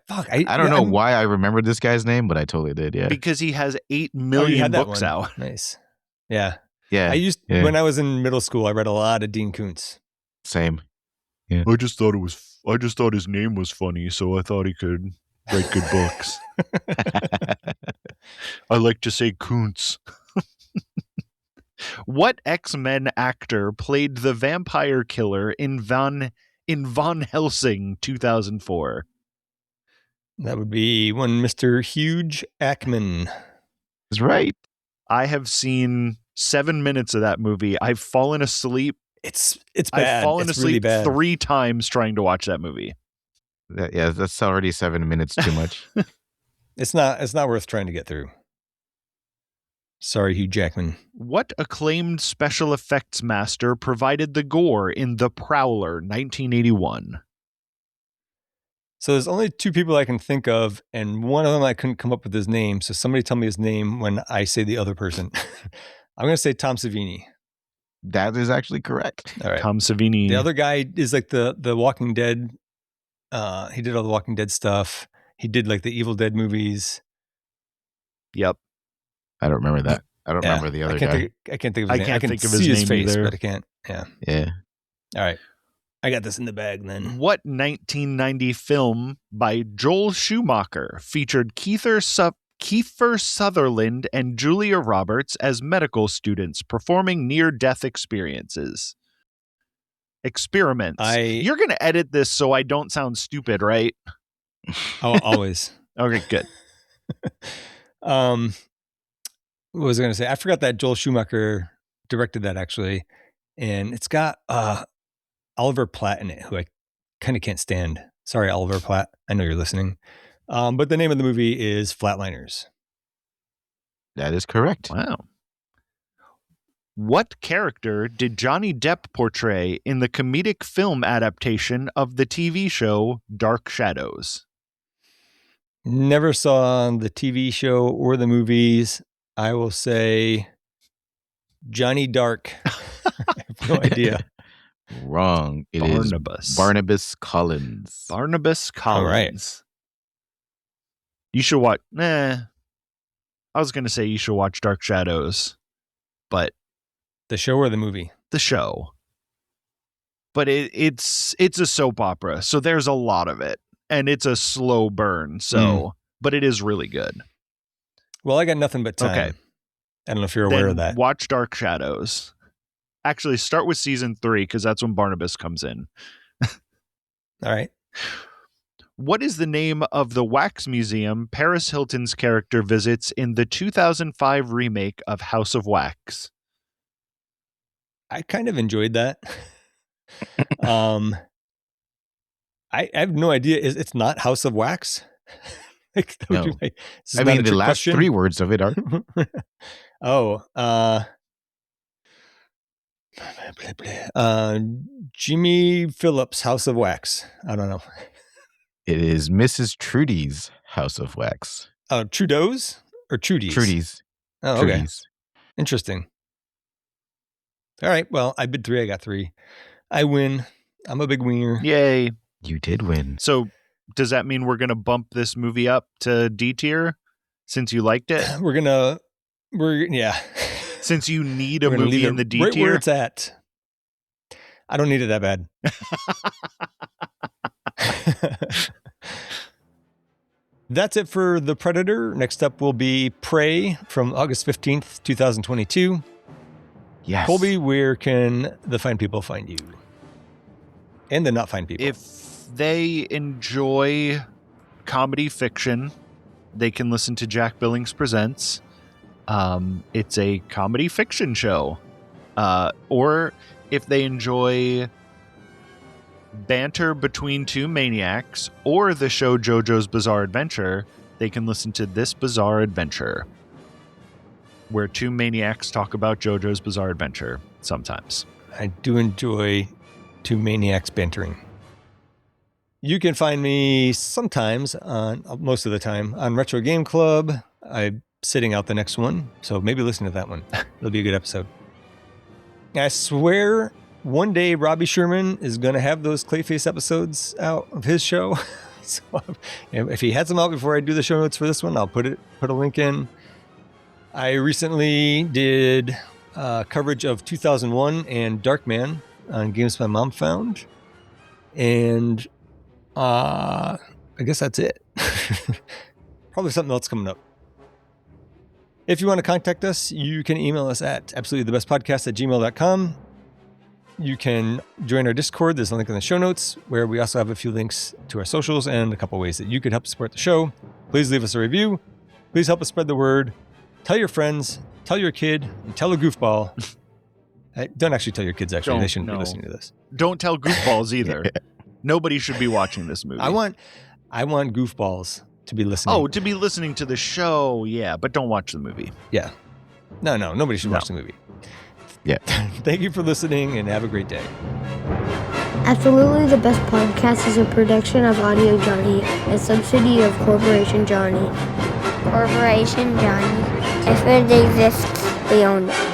A: fuck.
C: I don't know why I remembered this guy's name, but I totally did. Yeah,
B: Because he has 8
A: you
B: million
A: had that
B: books
A: one.
B: out.
A: Nice. Yeah.
C: yeah.
A: When I was in middle school, I read a lot of Dean Koontz.
C: Same.
B: I just thought his name was funny, so I thought he could write good books. I like to say Kuntz. What X-Men actor played the vampire killer in Van Helsing 2004?
A: That would be one Mr. Hugh Jackman.
C: That's right.
B: I have seen 7 minutes of that movie. I've fallen asleep.
A: It's bad.
B: I've fallen
A: it's
B: asleep
A: really bad.
B: 3 times trying to watch that movie.
C: That's already 7 minutes too much.
A: It's not worth trying to get through. Sorry, Hugh Jackman.
B: What acclaimed special effects master provided the gore in The Prowler 1981?
A: So there's only 2 people I can think of, and one of them I couldn't come up with his name. So somebody tell me his name when I say the other person. I'm going to say Tom Savini.
C: That is actually correct.
A: All right.
B: Tom Savini.
A: The other guy is like the Walking Dead. He did all the Walking Dead stuff. He did like the Evil Dead movies.
B: Yep.
C: I don't remember that. I don't remember the other guy.
A: I can't think of his name. I can
B: think of
A: see
B: his
A: his
B: name
A: face,
B: either.
A: but I can't. Yeah.
C: Yeah.
A: All right. I got this in the bag then.
B: What 1990 film by Joel Schumacher featured Kiefer Sutherland and Julia Roberts as medical students performing near-death experiences? Experiments. You're going to edit this so I don't sound stupid, right?
A: Oh, always.
B: Okay, good.
A: What was I going to say? I forgot that Joel Schumacher directed that actually. And it's got Oliver Platt in it, who I kind of can't stand. Sorry, Oliver Platt. I know you're listening. But the name of the movie is Flatliners.
C: That is correct.
B: Wow. What character did Johnny Depp portray in the comedic film adaptation of the TV show Dark Shadows?
A: Never saw the TV show or the movies. I will say Johnny Dark. I have no idea.
C: Wrong. It
B: Barnabas.
C: is Barnabas Collins.
B: Barnabas Collins.
A: All right.
B: You should watch. I was going to say you should watch Dark Shadows, but
A: The show or the movie?
B: the show. But it's a soap opera, so there's a lot of it, and it's a slow burn. So, but it is really good.
A: Well, I got nothing but time.
B: Okay.
A: I don't know if you're aware
B: Then
A: of that.
B: watch Dark Shadows. Actually, start with season 3 because that's when Barnabas comes in.
A: All right.
B: What is the name of the wax museum Paris Hilton's character visits in the 2005 remake of House of Wax?
A: I kind of enjoyed that. I have no idea. It's not House of Wax? Like, that would
C: No.
A: be my- this is
C: I
A: not a
C: mean, the
A: trick
C: last
A: question.
C: 3 words of it are.
A: Jimmy Phillips, House of Wax. I don't know.
C: It is Mrs. Trudy's House of Wax.
A: Oh, Trudeau's or Trudy's?
C: Trudy's.
A: Oh, okay.
C: Trudy's.
A: Interesting. All right. Well, I bid 3. I got 3. I win. I'm a big wiener.
B: Yay.
C: You did win.
B: So does that mean we're going to bump this movie up to D tier since you liked it?
A: Yeah.
B: Since you need a
A: We're gonna
B: movie
A: leave
B: in
A: it
B: the D
A: right
B: tier?
A: where it's at. I don't need it that bad. That's it for The Predator. Next up will be Prey from August 15th, 2022.
C: Yes.
A: Colby, where can the fine people find you? And the not fine people.
B: If they enjoy comedy fiction, they can listen to Jack Billings Presents. It's a comedy fiction show. Or if they enjoy banter between two maniacs or the show JoJo's Bizarre Adventure, they can listen to This Bizarre Adventure, where two maniacs talk about JoJo's Bizarre Adventure sometimes.
A: I do enjoy two maniacs bantering. You can find me sometimes, most of the time, on Retro Game Club. I'm sitting out the next one, so maybe listen to that one. It'll be a good episode. I swear one day Robbie Sherman is going to have those Clayface episodes out of his show. So if he has them out before I do the show notes for this one, I'll put a link in. I recently did coverage of 2001 and Darkman on Games My Mom Found. And I guess that's it. Probably something else coming up. If you want to contact us, you can email us at absolutelythebestpodcast@gmail.com. You can join our Discord. There's a link in the show notes where we also have a few links to our socials and a couple ways that you could help support the show. Please leave us a review. Please help us spread the word. Tell your friends, tell your kid, and tell a goofball. Don't actually tell your kids, actually. They shouldn't be listening to this.
B: Don't tell goofballs either. Nobody should be watching this movie.
A: I want goofballs to be listening.
B: Oh, to be listening to the show, yeah, but don't watch the movie.
A: Yeah. No, nobody should watch the movie.
C: Yeah.
A: Thank you for listening and have a great day.
F: Absolutely the Best Podcast is a production of Audio Johnny, a subsidy of Corporation Johnny. Corporation Johnny. If it exists, we own it.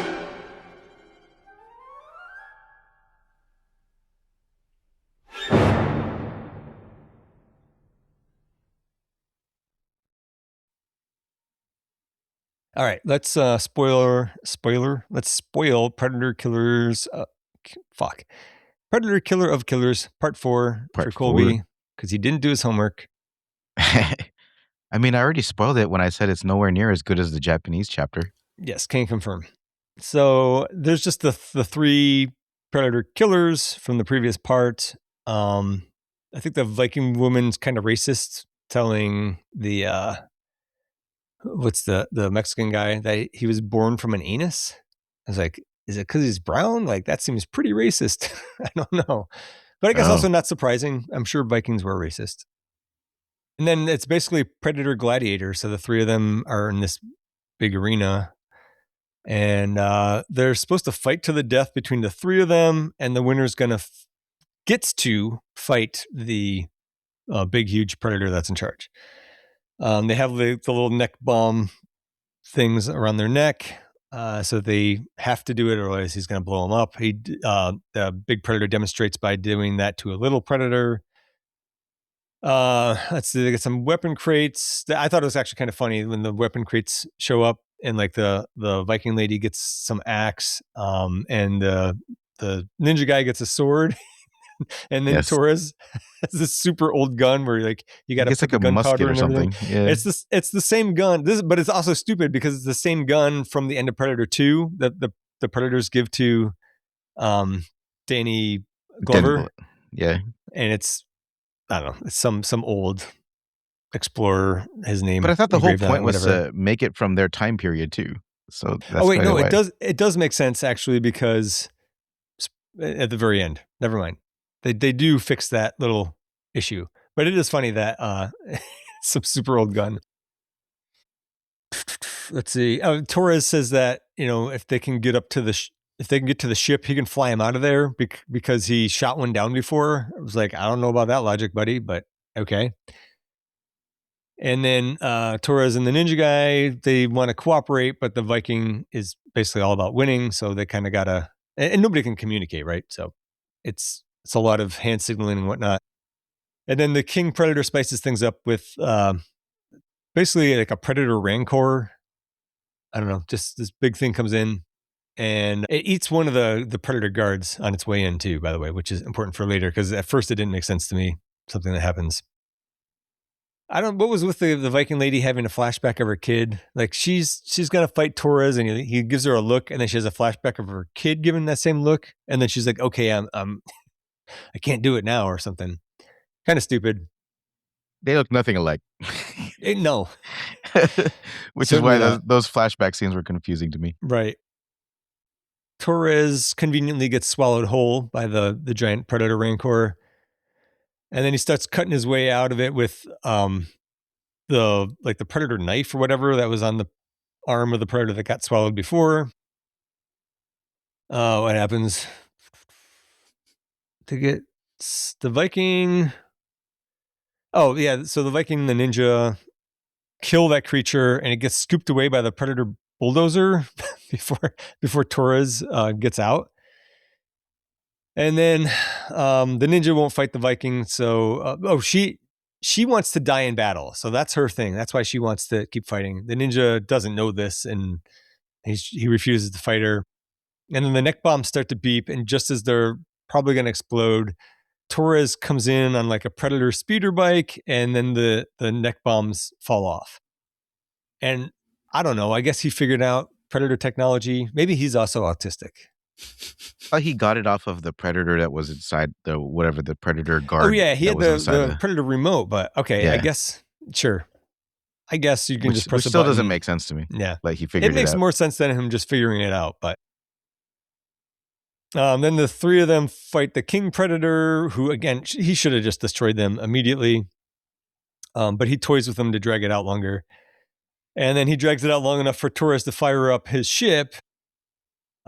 A: All right, let's spoiler. Let's spoil Predator Killers. Predator Killer of Killers, Part 4 for Colby, because he didn't do his homework.
C: I mean, I already spoiled it when I said it's nowhere near as good as the Japanese chapter.
A: Yes, can confirm. So there's just the 3 Predator Killers from the previous part. I think the Viking woman's kind of racist, telling the what's the Mexican guy that he was born from an anus. I was like, is it because he's brown? Like, that seems pretty racist. I don't know. But I guess also not surprising. I'm sure Vikings were racist. And then it's basically Predator Gladiator. So the 3 of them are in this big arena. And they're supposed to fight to the death between the 3 of them. And the winner's going to gets to fight the big, huge Predator that's in charge. They have the little neck bomb things around their neck. So they have to do it, or otherwise he's going to blow them up. The big Predator demonstrates by doing that to a little Predator. Let's see, they get some weapon crates. I thought it was actually kind of funny when the weapon crates show up, and like the Viking lady gets some axe, and the ninja guy gets a sword. And then Torres has this super old gun where like you got to put like a musket or something. Yeah. It's the same gun. But it's also stupid because it's the same gun from the end of Predator 2 that the Predators give to Danny Glover.
C: Yeah.
A: And it's, I don't know, it's some old explorer, his name.
C: But I thought the whole point was to make it from their time period too. So that's
A: it does make sense actually, because at the very end, never mind. They do fix that little issue, but it is funny that some super old gun. Let's see. Torres says that, if they can get up to if they can get to the ship, he can fly him out of there because he shot one down before. I was like, I don't know about that logic, buddy, but okay. And then Torres and the ninja guy, they want to cooperate, but the Viking is basically all about winning. So they kind of got to, and nobody can communicate, right? So it's a lot of hand signaling and whatnot. And then the King Predator spices things up with basically like a Predator Rancor. I don't know, just this big thing comes in and it eats one of the Predator guards on its way in too, by the way, which is important for later because at first it didn't make sense to me, something that happens. What was with the Viking lady having a flashback of her kid? Like she's going to fight Torres and he gives her a look and then she has a flashback of her kid giving that same look. And then she's like, okay, I can't do it now or something. Kind of stupid.
C: They look nothing alike.
A: No.
C: Which is why those flashback scenes were confusing to me.
A: Right. Torres conveniently gets swallowed whole by the giant Predator Rancor. And then he starts cutting his way out of it with the Predator knife or whatever that was on the arm of the Predator that got swallowed before. What happens? To get the Viking. Oh, yeah. So the Viking, the ninja, kill that creature and it gets scooped away by the Predator bulldozer before Torres gets out. And then the ninja won't fight the Viking. So, she wants to die in battle. So that's her thing. That's why she wants to keep fighting. The ninja doesn't know this and he refuses to fight her. And then the neck bombs start to beep. And just as they're probably going to explode, Torres comes in on like a Predator speeder bike and then the neck bombs fall off. And I don't know. I guess he figured out Predator technology. Maybe he's also autistic.
C: He got it off of the Predator that was inside the Predator guard.
A: Oh yeah, he had the Predator remote, but okay, yeah. I guess sure. I guess you can just press a button.
C: Which still doesn't make sense to me.
A: Yeah,
C: like he figured it out.
A: It makes more sense than him just figuring it out. But then the three of them fight the King Predator, who again he should have just destroyed them immediately. But he toys with them to drag it out longer, and then he drags it out long enough for Torres to fire up his ship.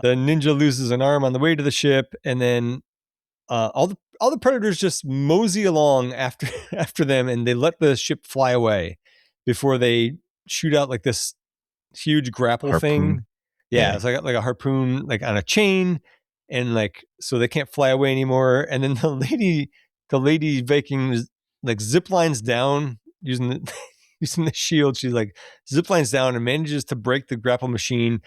A: The ninja loses an arm on the way to the ship, and then all the Predators just mosey along after them, and they let the ship fly away before they shoot out like this huge grapple thing. Yeah, it's like a harpoon, like on a chain, and like so they can't fly away anymore. And then the lady Viking like zip lines down using the shield. She like zip lines down and manages to break the grapple machine.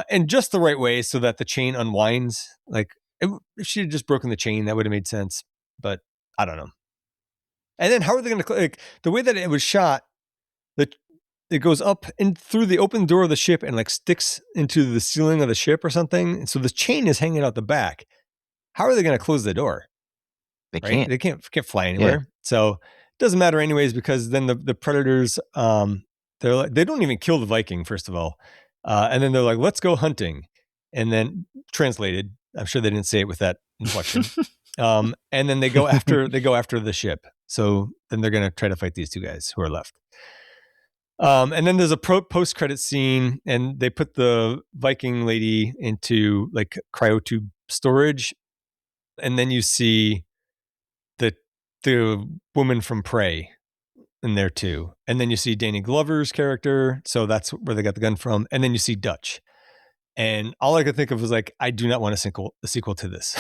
A: And just the right way so that the chain unwinds. Like, if she had just broken the chain, that would have made sense. But I don't know. And then how are they going to, like, the way that it was shot, it goes up and through the open door of the ship and like sticks into the ceiling of the ship or something. And so the chain is hanging out the back. How are they going to close the door?
C: They can't.
A: They can't fly anywhere. Yeah. So it doesn't matter anyways, because then the Predators, they don't even kill the Viking, first of all. And then they're like, let's go hunting. And then translated, I'm sure they didn't say it with that inflection. And then they go after the ship. So then they're going to try to fight these two guys who are left. And then there's a post-credit scene and they put the Viking lady into like cryotube storage. And then you see the woman from Prey in there too. And then you see Danny Glover's character. So that's where they got the gun from. And then you see Dutch. And all I could think of was like, I do not want a sequel to this.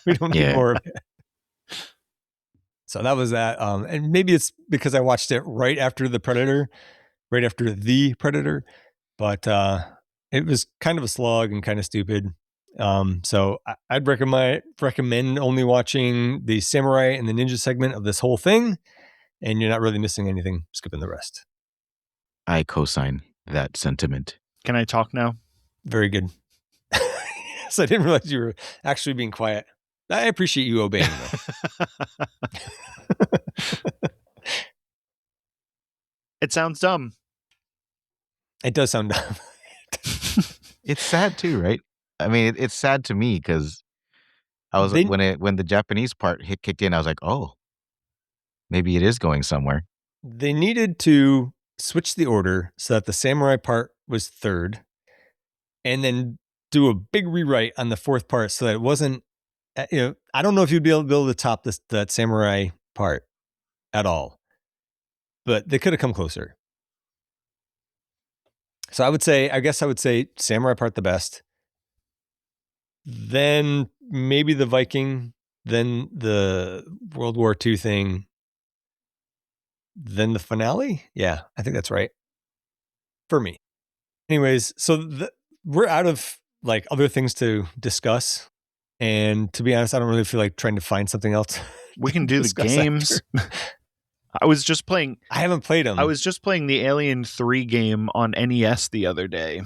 A: We don't need more of it. So that was that. And maybe it's because I watched it right after the Predator. But it was kind of a slog and kind of stupid. So I'd recommend only watching the samurai and the ninja segment of this whole thing. And you're not really missing anything, skipping the rest.
C: I co-sign that sentiment.
B: Can I talk now?
A: Very good. Yes, I didn't realize you were actually being quiet. I appreciate you obeying.
B: It sounds dumb.
A: It does sound dumb.
C: It's sad too, right? I mean, it's sad to me because I was when the Japanese part kicked in, I was like, oh. Maybe it is going somewhere.
A: They needed to switch the order so that the samurai part was third and then do a big rewrite on the fourth part so that it wasn't, I don't know if you'd be able to top that samurai part at all. but they could have come closer. So I guess I would say Samurai Part the best. Then maybe the Viking, then the World War II thing, then the finale. Yeah, I think that's right. For me. Anyways, so we're out of like other things to discuss. And to be honest, I don't really feel like trying to find something else.
B: We can do the games. I was just playing.
A: I haven't played them.
B: I was just playing the Alien 3 game on NES the other day.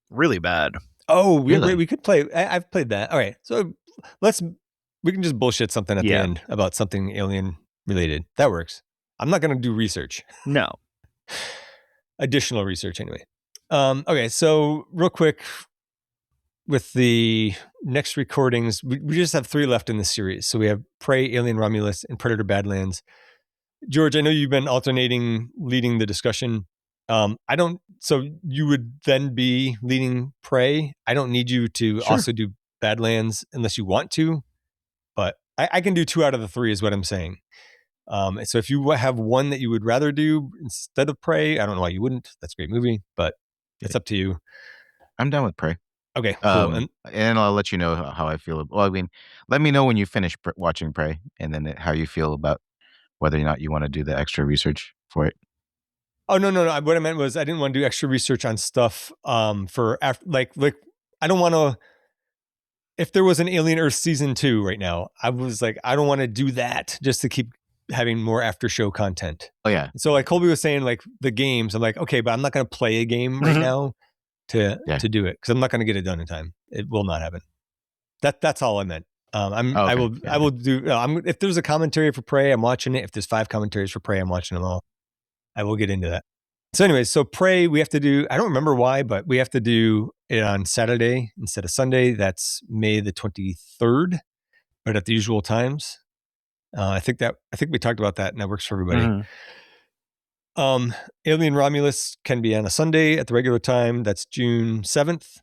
B: Really bad.
A: Oh,
C: Really?
A: we could play. I've played that. All right. So we can just bullshit something at the end about something alien related. That works. I'm not going to do research.
B: No.
A: Additional research anyway. Okay. So real quick with the next recordings, we just have 3 left in this series. So we have Prey, Alien Romulus, and Predator Badlands. George, I know you've been alternating leading the discussion. So you would then be leading Prey. I don't need you to also do Badlands unless you want to, but I can do 2 out of the 3 is what I'm saying. So if you have one that you would rather do instead of Prey, I don't know why you wouldn't. That's a great movie, but it's up to you.
C: I'm done with Prey.
A: Okay, cool.
C: And I'll let you know how I feel. Well, I mean, let me know when you finish watching Prey, and then how you feel about whether or not you want to do the extra research for it.
A: Oh, no. What I meant was I didn't want to do extra research on stuff for after, like I don't want to. If there was an Alien Earth season 2 right now, I was like, I don't want to do that just to keep having more after show content.
C: Oh yeah.
A: So like Colby was saying, like the games, I'm like, okay, but I'm not going to play a game right now to do it because I'm not going to get it done in time. It will not happen. That's all I meant. I will do. If there's a commentary for Prey, I'm watching it. If there's 5 commentaries for Prey, I'm watching them all. I will get into that. So anyways, so Prey, we have to do, I don't remember why, but we have to do it on Saturday instead of Sunday. That's May the 23rd, but at the usual times. I think we talked about that and that works for everybody. Alien Romulus can be on a Sunday at the regular time. That's June 7th.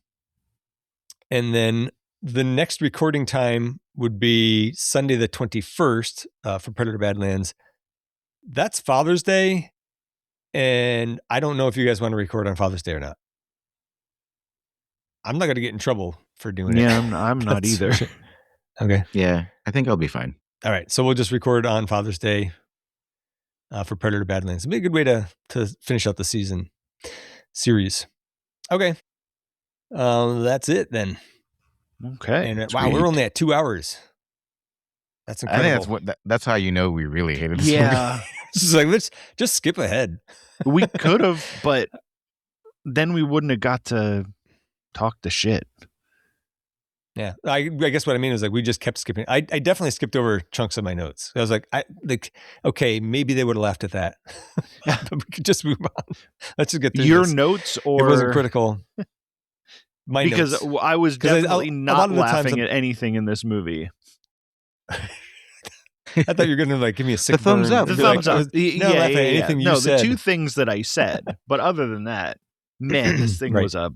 A: And then the next recording time would be Sunday the 21st for Predator Badlands. That's Father's Day. And I don't know if you guys want to record on Father's Day or not. I'm not going to get in trouble for doing it.
B: Yeah, I'm not either.
A: Okay.
C: Yeah, I think I'll be fine.
A: All right. So we'll just record on Father's Day for Predator Badlands. It'd be a good way to finish out the series. Okay. That's it then.
B: Okay.
A: And wow, we're only at 2 hours. That's incredible.
C: I think that's how you know we really hated this movie.
B: Yeah.
A: It's like, let's just skip ahead.
B: We could have, but then we wouldn't have got to talk the shit.
A: Yeah. I guess what I mean is like we just kept skipping. I definitely skipped over chunks of my notes. I was like, okay, maybe they would have laughed at that. But we could just move on. Let's just get through
B: your
A: this.
B: notes, or
A: it wasn't critical. My
B: because
A: notes.
B: I was definitely not laughing
A: at
B: at anything in this movie.
A: I thought you were going to like give me a sick
C: thumbs
A: burn.
C: up.
B: The
A: Be
B: thumbs
A: like,
B: up.
A: No, laugh at anything you
B: no,
A: said.
B: the 2 things that I said. But other than that, man, this thing
A: Right.
B: was a.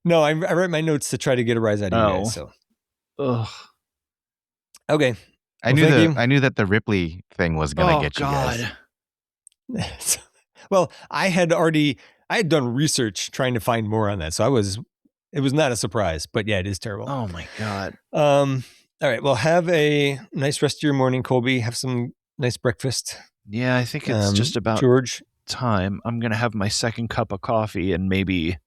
A: No, I write my notes to try to get a rise out of you guys. So
B: Ugh.
A: okay,
C: I knew that the Ripley thing was gonna get you guys.
A: Well, I had done research trying to find more on that, so it was not a surprise. But yeah, it is terrible.
B: Oh my god.
A: All right. Well, have a nice rest of your morning, Colby. Have some nice breakfast.
B: Yeah, I think it's just about
A: George.
B: time. I'm gonna have my second cup of coffee, and maybe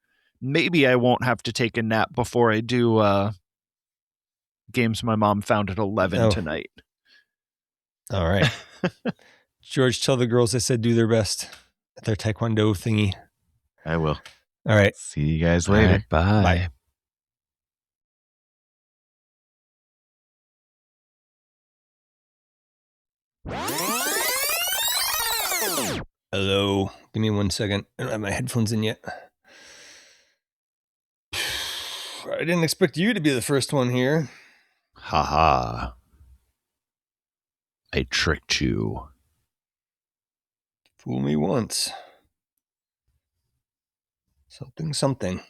B: I won't have to take a nap before I do games my mom found at 11 tonight.
A: All right. George, tell the girls I said do their best at their Taekwondo thingy.
C: I will.
A: All right.
C: See you guys later.
B: All right, bye.
A: Bye. Hello. Give me 1 second. I don't have my headphones in yet. I didn't expect you to be the first one here.
B: Haha. I tricked you.
A: Fool me once. Something.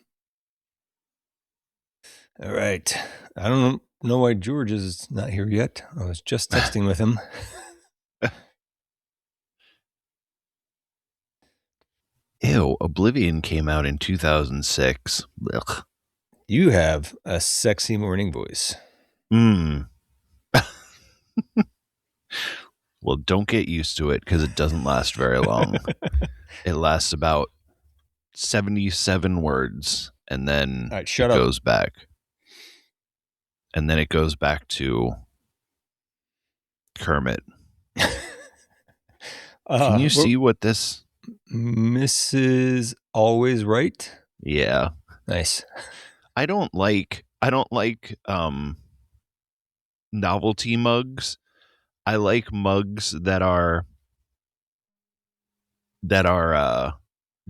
A: All right. I don't know why George is not here yet. I was just texting with him.
B: Ew, Oblivion came out in 2006. Ugh.
A: You have a sexy morning voice.
B: Well, don't get used to it because it doesn't last very long. It lasts about 77 words, and then
A: All right,
B: it
A: shut up.
B: goes back. And then it goes back to Kermit. Can you see what this...
A: Mrs. Always Right?
B: Yeah.
A: Nice.
B: I don't like novelty mugs. I like mugs that are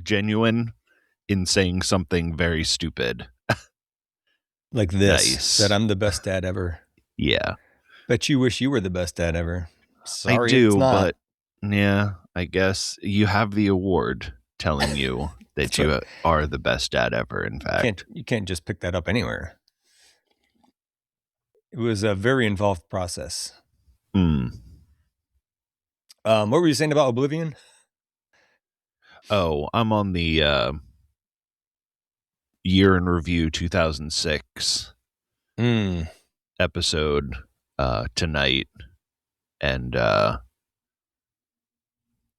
B: genuine in saying something very stupid.
A: Like this.
B: Nice.
A: That I'm the best dad ever.
B: Yeah.
A: Bet you wish you were the best dad ever. Sorry,
B: I do,
A: it's not.
B: but yeah, I guess you have the award telling you that you are the best dad ever, in fact.
A: You can't just pick that up anywhere. It was a very involved process. What were you saying about Oblivion?
B: Oh, I'm on the year in review 2006 episode tonight, and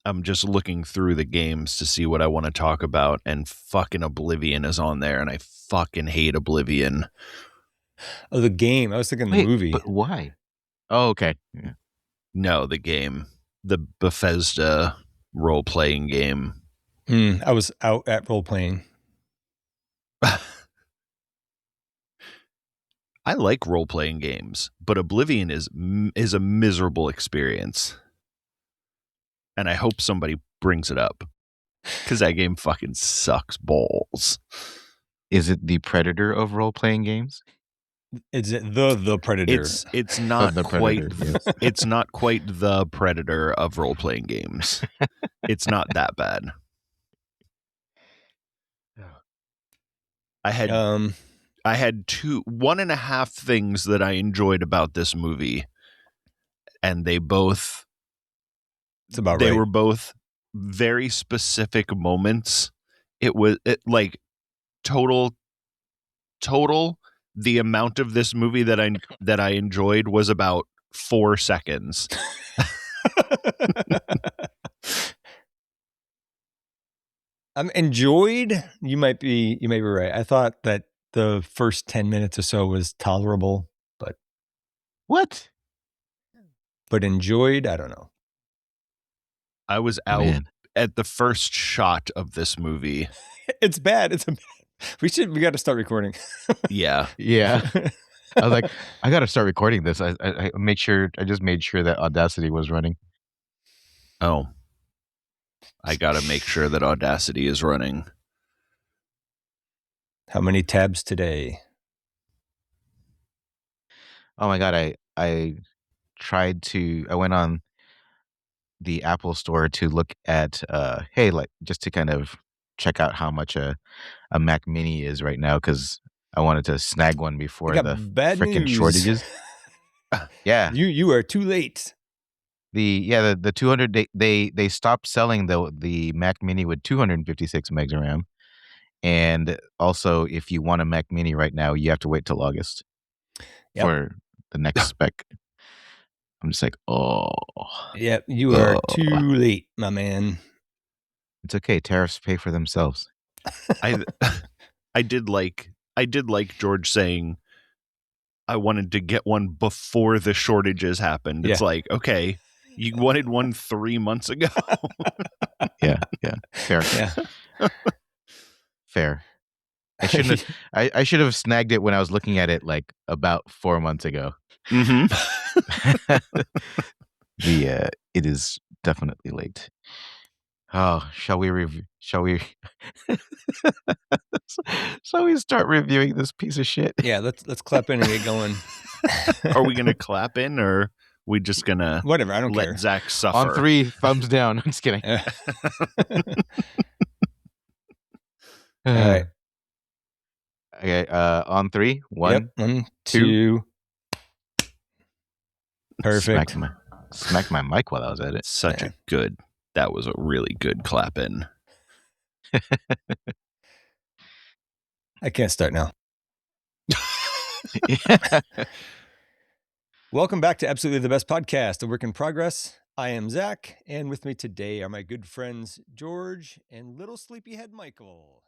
B: I'm just looking through the games to see what I want to talk about, and fucking Oblivion is on there, and I fucking hate Oblivion.
A: Oh, the game. I was thinking the movie.
C: But why? Oh, okay. Yeah.
B: No, the game. The Bethesda role-playing game.
A: I was out at role-playing.
B: I like role-playing games, but Oblivion is a miserable experience. And I hope somebody brings it up, because that game fucking sucks balls.
C: Is it the Predator of role-playing games?
A: Is it the Predator?
B: It's not
C: the
B: quite.
C: Predator, yes.
B: It's not quite the Predator of role-playing games. It's not that bad. I had 1.5 things that I enjoyed about this movie, and they both.
A: It's about
B: they
A: right.
B: were both very specific moments. It was like total. The amount of this movie that I enjoyed was about 4 seconds.
A: Enjoyed. You might be right. I thought that the first 10 minutes or so was tolerable, but
C: what?
A: But enjoyed, I don't know.
B: I was out at the first shot of this movie.
A: It's bad. We got to start recording.
B: Yeah.
C: I was like, I got to start recording this. I just made sure that Audacity was running.
B: Oh. I got to make sure that Audacity is running.
A: How many tabs today?
C: Oh my God. I went on the Apple store to look at, just to kind of check out how much a Mac Mini is right now, because I wanted to snag one before the freaking shortages. Yeah.
A: You are too late.
C: The 200 they stopped selling the Mac Mini with 256 megs of RAM, and also if you want a Mac Mini right now, you have to wait till August for the next spec. I'm just like, oh.
A: Yep, you are too late, my man.
C: It's okay. Tariffs pay for themselves.
B: I did like George saying I wanted to get one before the shortages happened. It's like, okay, you wanted one 3 months ago.
C: Yeah. Fair.
A: Yeah.
C: Fair. I should have snagged it when I was looking at it like about 4 months ago.
B: Mm-hmm.
C: It is definitely late. Oh, shall we shall we start reviewing this piece of shit?
A: Yeah, let's clap in and get going.
B: Are we gonna clap in, or we just gonna
A: whatever? I don't
B: let
A: care.
B: Zach suffer.
C: On 3, thumbs down. I'm just kidding.
A: All right.
C: Okay. On 3. 1,
A: 1, 2. Perfect.
C: Smack my mic while I was at it.
B: That was a really good clap in.
A: I can't start now.
C: Yeah.
A: Welcome back to Absolutely the Best Podcast, a work in progress. I am Zach, and with me today are my good friends George and little sleepyhead Michael.